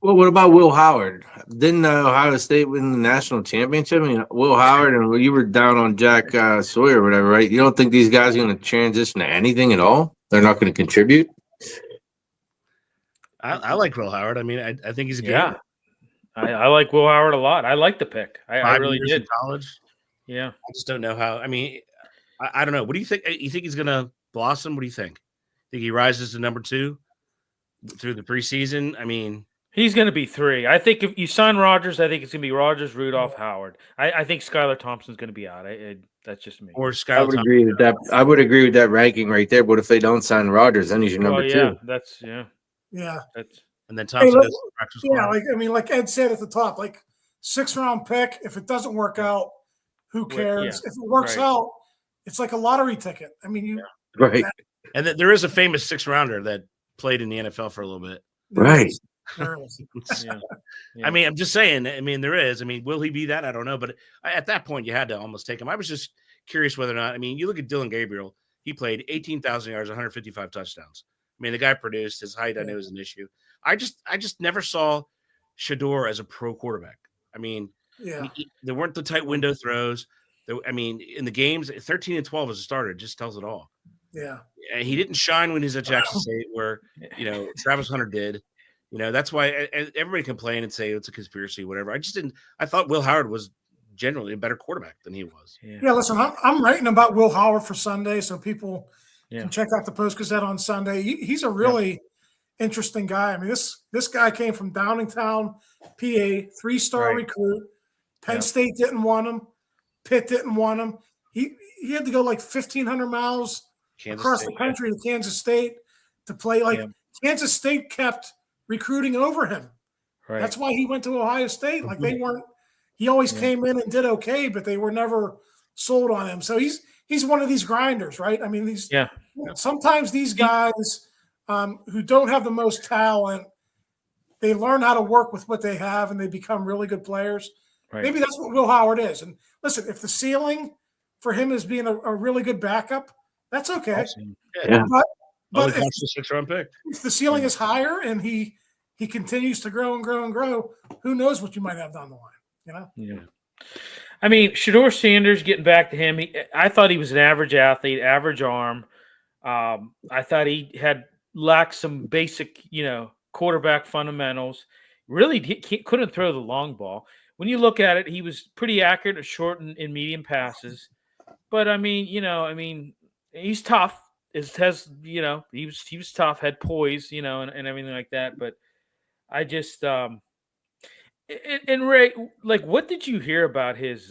Well, what about Will Howard? Didn't Ohio State win the national championship? I mean, Will Howard, and you were down on Jack Sawyer or whatever, right? You don't think these guys are going to transition to anything at all? They're not going to contribute? I like Will Howard. I mean, I think he's a good. Yeah. I like Will Howard a lot. I like the pick. I really did. In college. Yeah. I just don't know how. I mean, I don't know. What do you think? You think he's going to blossom? What do you think? Think he rises to number 2 through the preseason? I mean, he's going to be 3. I think if you sign Rodgers, I think it's going to be Rodgers, Rudolph, Howard. I think Skylar Thompson's going to be out. That's just me. Or Skylar. I would agree with that. I would agree with that ranking right there. But if they don't sign Rodgers, then he's your number 2. Yeah. And then Thompson does practice. Yeah, like Ed said at the top, like 6th round pick. If it doesn't work out, who cares? If it works out, it's like a lottery ticket. I mean, right. And there is a famous 6th rounder that played in the NFL for a little bit. Right. I mean, I'm just saying. I mean, there is. I mean, will he be that? I don't know. But at that point, you had to almost take him. I was just curious whether or not. I mean, you look at Dylan Gabriel. He played 18,000 yards, 155 touchdowns. I mean, the guy produced. His height, I knew, was an issue. I just never saw Shador as a pro quarterback. I mean, there weren't the tight window throws. I mean, in the games, 13 and 12 as a starter, it just tells it all. Yeah. And he didn't shine when he was at Jackson State, where Travis Hunter did. That's why everybody complain and say it's a conspiracy, whatever. I just didn't. I thought Will Howard was generally a better quarterback than he was. Yeah, listen, I'm writing about Will Howard for Sunday, so people can check out the Post-Gazette on Sunday. He's a really interesting guy. I mean, this guy came from Downingtown, PA, 3-star recruit. Penn State didn't want him. Pitt didn't want him. He had to go like 1,500 miles across the country to Kansas State to play. Kansas State kept recruiting over him. Right. That's why he went to Ohio State. Like they weren't. He always came in and did okay, but they were never sold on him. So he's one of these grinders, right? I mean, sometimes these guys who don't have the most talent, they learn how to work with what they have and they become really good players. Right. Maybe that's what Will Howard is. And listen, if the ceiling for him is being a really good backup, that's okay. Awesome. Yeah. But if the ceiling is higher and he continues to grow and grow and grow, who knows what you might have down the line, Yeah. I mean, Shedeur Sanders, getting back to him, I thought he was an average athlete, average arm. I thought he lacked some basic, quarterback fundamentals. Really, he couldn't throw the long ball. When you look at it, he was pretty accurate at short and medium passes. But I mean, he's tough. He was tough, had poise, and everything like that. But I just and Ray, like, what did you hear about his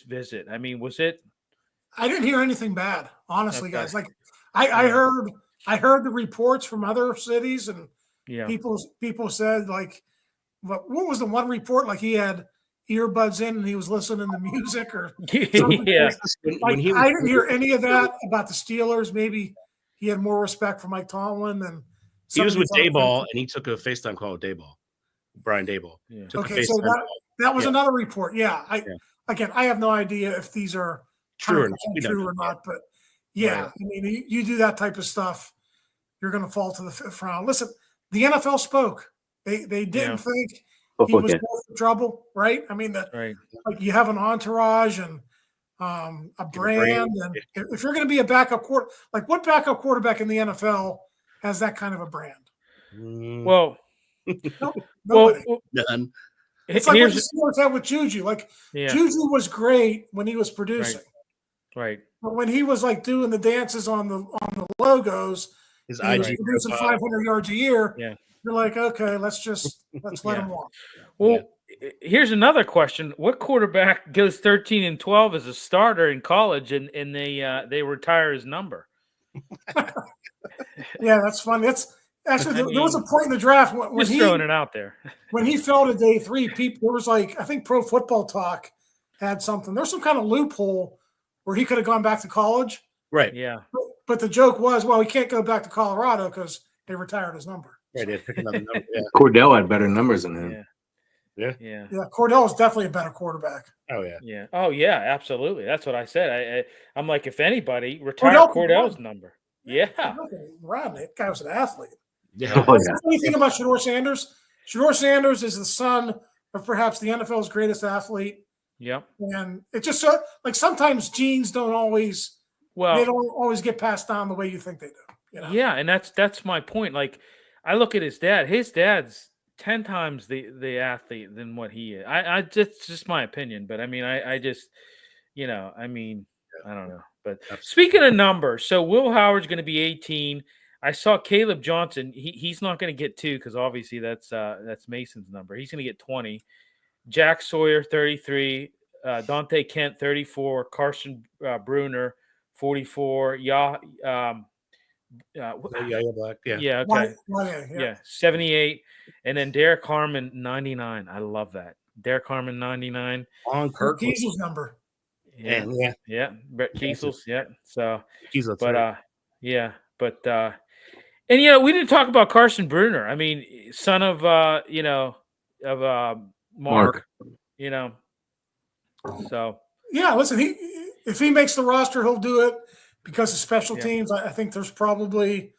visit? I mean, was it? I didn't hear anything bad, honestly, guys. Like, I heard the reports from other cities, and people said, like, what was the one report? Like he had earbuds in and he was listening to music or something. I didn't hear any of that about the Steelers. Maybe he had more respect for Mike Tomlin than he was with Dayball, and he took a FaceTime call with Dayball, Brian Dayball. Yeah. Okay, so that was another report. Yeah, again, I have no idea if these are true or not, but I mean, you do that type of stuff, you're going to fall to the fifth round. Listen, the NFL spoke. They didn't think he was worth the trouble, right? I mean, like you have an entourage and a brand, and if you're going to be a backup quarterback, like what backup quarterback in the NFL has that kind of a brand? Well, nobody. None. It's like what the Steelers had with Juju. Like Juju was great when he was producing, right? But when he was like doing the dances on the logos, his IG producing 500 yards a year. Yeah. You're like, okay, let's let him walk. Well, here's another question: what quarterback goes 13 and 12 as a starter in college, and they retire his number? Yeah, that's funny. That's actually there was a point in the draft when he throwing it out there. When he fell to day 3, there was like, I think Pro Football Talk had something. There's some kind of loophole where he could have gone back to college. Right. Yeah. But the joke was, well, he can't go back to Colorado because they retired his number. Right, they pick another number. Yeah. Cordell had better numbers than him. Yeah. Cordell is definitely a better quarterback. Oh yeah. Yeah. Oh yeah, absolutely. That's what I said. I'm like, if anybody, retire Cordell's number. Yeah. Ron, that guy was an athlete. Yeah. The funny thing about Shedeur Sanders. Shedeur Sanders is the son of perhaps the NFL's greatest athlete. Yep. And it's just so, like, sometimes genes don't always get passed down the way you think they do. Yeah, and that's my point. Like, I look at his dad. His dad's 10 times the athlete than what he is. I just my opinion, but I mean, I just, I don't know. But speaking of numbers, so Will Howard's going to be 18. I saw Caleb Johnson. He's not going to get 2 because obviously that's Mason's number. He's going to get 20. Jack Sawyer 33. Dante Kent 34. Carson Bruner 44. Black. Yeah. Okay. Yeah. 78. And then Derek Harmon 99. I love that. Derek Harmon 99. On Kirk Kiesel's number. Yeah. Brett Kiesel's. Yeah. So, Kiesel, but and we didn't talk about Carson Bruner. I mean, son of Mark. So yeah, listen, if he makes the roster, he'll do it. Because of special teams, I think there's probably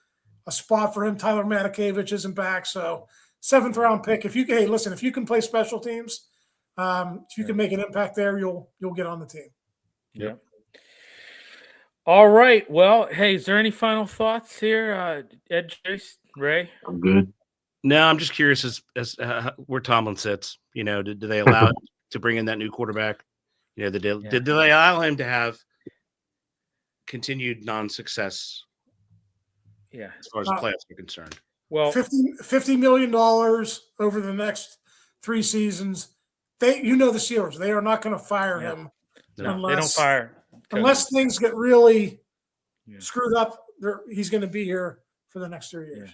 a spot for him. Tyler Matakevich isn't back, so 7th round pick. If you can play special teams, if you can make an impact there, you'll get on the team. Yeah. All right. Well, hey, is there any final thoughts here, Ed, Jace, Ray? I'm good. No, I'm just curious as where Tomlin sits. You know, do they allow him to bring in that new quarterback? You know, did they allow him to have continued non-success? Yeah, as far as the playoffs are concerned. Well, $50 million over the next 3 seasons. The Steelers. They are not going to fire him. No, they don't fire unless things get really screwed up. He's going to be here for the next 3 years.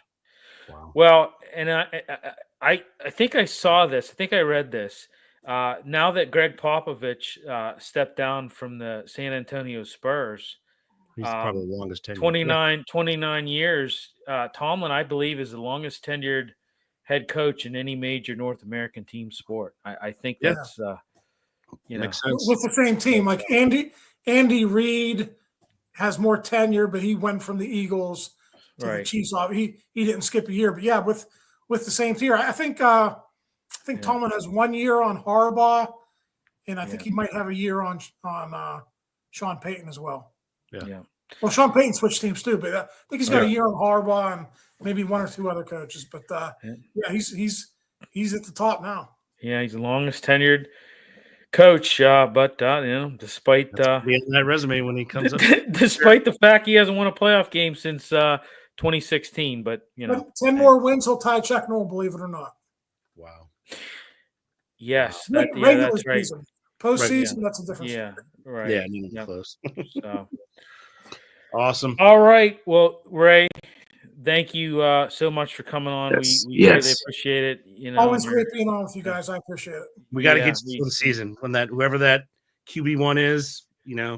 Yeah. Wow. Well, and I think I saw this. I think I read this. Now that Greg Popovich stepped down from the San Antonio Spurs, he's probably the longest tenured. 29 years. Tomlin, I believe, is the longest tenured head coach in any major North American team sport. I think that's makes sense. With the same team. Like Andy Reid has more tenure, but he went from the Eagles to the Chiefs. He didn't skip a year, but with the same tier. I think Tomlin has 1 year on Harbaugh, and I think he might have a year on Sean Payton as well. Yeah. Well, Sean Payton switched teams too, but I think he's got a year on Harbaugh and maybe 1 or 2 other coaches. But he's at the top now. Yeah, he's the longest tenured coach. But despite that resume when he comes up, despite the fact he hasn't won a playoff game since 2016, but 10 more wins, he'll tie Chuck Noll, believe it or not. Wow. Yes, regular that's right. season. Postseason, that's a different story. Right. Yeah, not close. So awesome. All right. Well, Ray, thank you so much for coming on. We really appreciate it. Always great being on with you guys. I appreciate it. We got to get to the season when whoever that QB1 is, Yeah.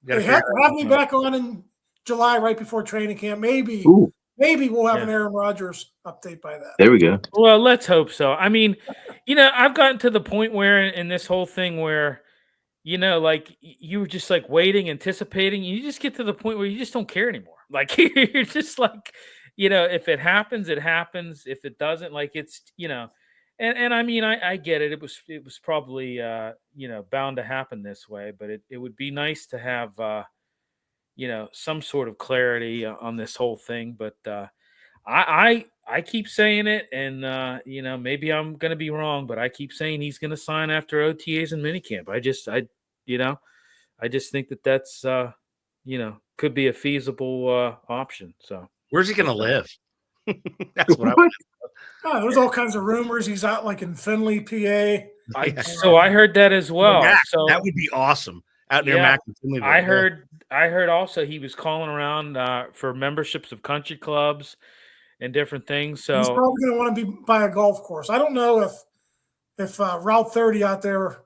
Have me back on in July, right before training camp. Maybe we'll have an Aaron Rodgers update by that. There we go. Well, let's hope so. I mean, I've gotten to the point where in this whole thing where, like you were just like waiting, anticipating, you just get to the point where you just don't care anymore. Like you're just like, if it happens, it happens. If it doesn't, like it's, and I mean, I get it. It was probably, bound to happen this way, but it would be nice to have, some sort of clarity on this whole thing. But I keep saying it, and maybe I'm going to be wrong, but I keep saying he's going to sign after OTAs and minicamp. I just think that's could be a feasible option. So where's he going to live? That's what I want. Oh, there's all kinds of rumors. He's out like in Findlay, PA. So I heard that as well. So that would be awesome. Out near Mac and Findlay. I heard also he was calling around for memberships of country clubs and different things. So he's probably going to want to be by a golf course. I don't know if Route 30 out there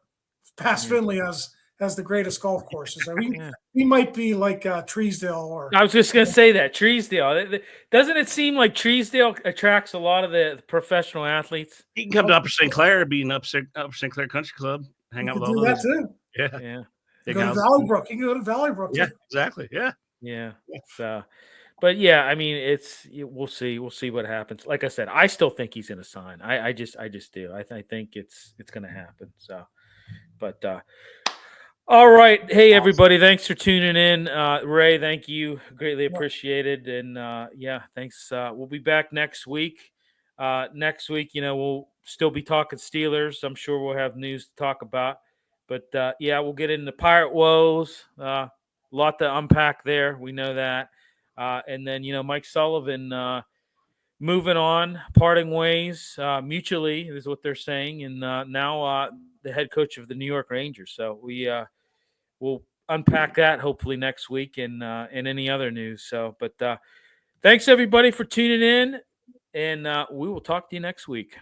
past Findlay has the greatest golf courses. He might be like Treesdale or. I was just going to say that Treesdale. Doesn't it seem like Treesdale attracts a lot of the professional athletes? He can come to Upper St. Clair, be in Upper St. Clair Country Club, hang out with all those. That too. Yeah. Go to Valleybrook. You can go to Valleybrook. Yeah, exactly. Yeah. So, but I mean, we'll see. We'll see what happens. Like I said, I still think he's going to sign. I just do. I think it's going to happen. So, but all right. Hey, everybody. Thanks for tuning in. Ray, thank you. Greatly appreciated. And thanks. We'll be back next week. Next week, we'll still be talking Steelers. I'm sure we'll have news to talk about. But, we'll get into Pirate woes. A lot to unpack there. We know that. And then, Mike Sullivan moving on, parting ways mutually is what they're saying. And now the head coach of the New York Rangers. So we'll unpack that hopefully next week and any other news. So, but thanks, everybody, for tuning in. And we will talk to you next week.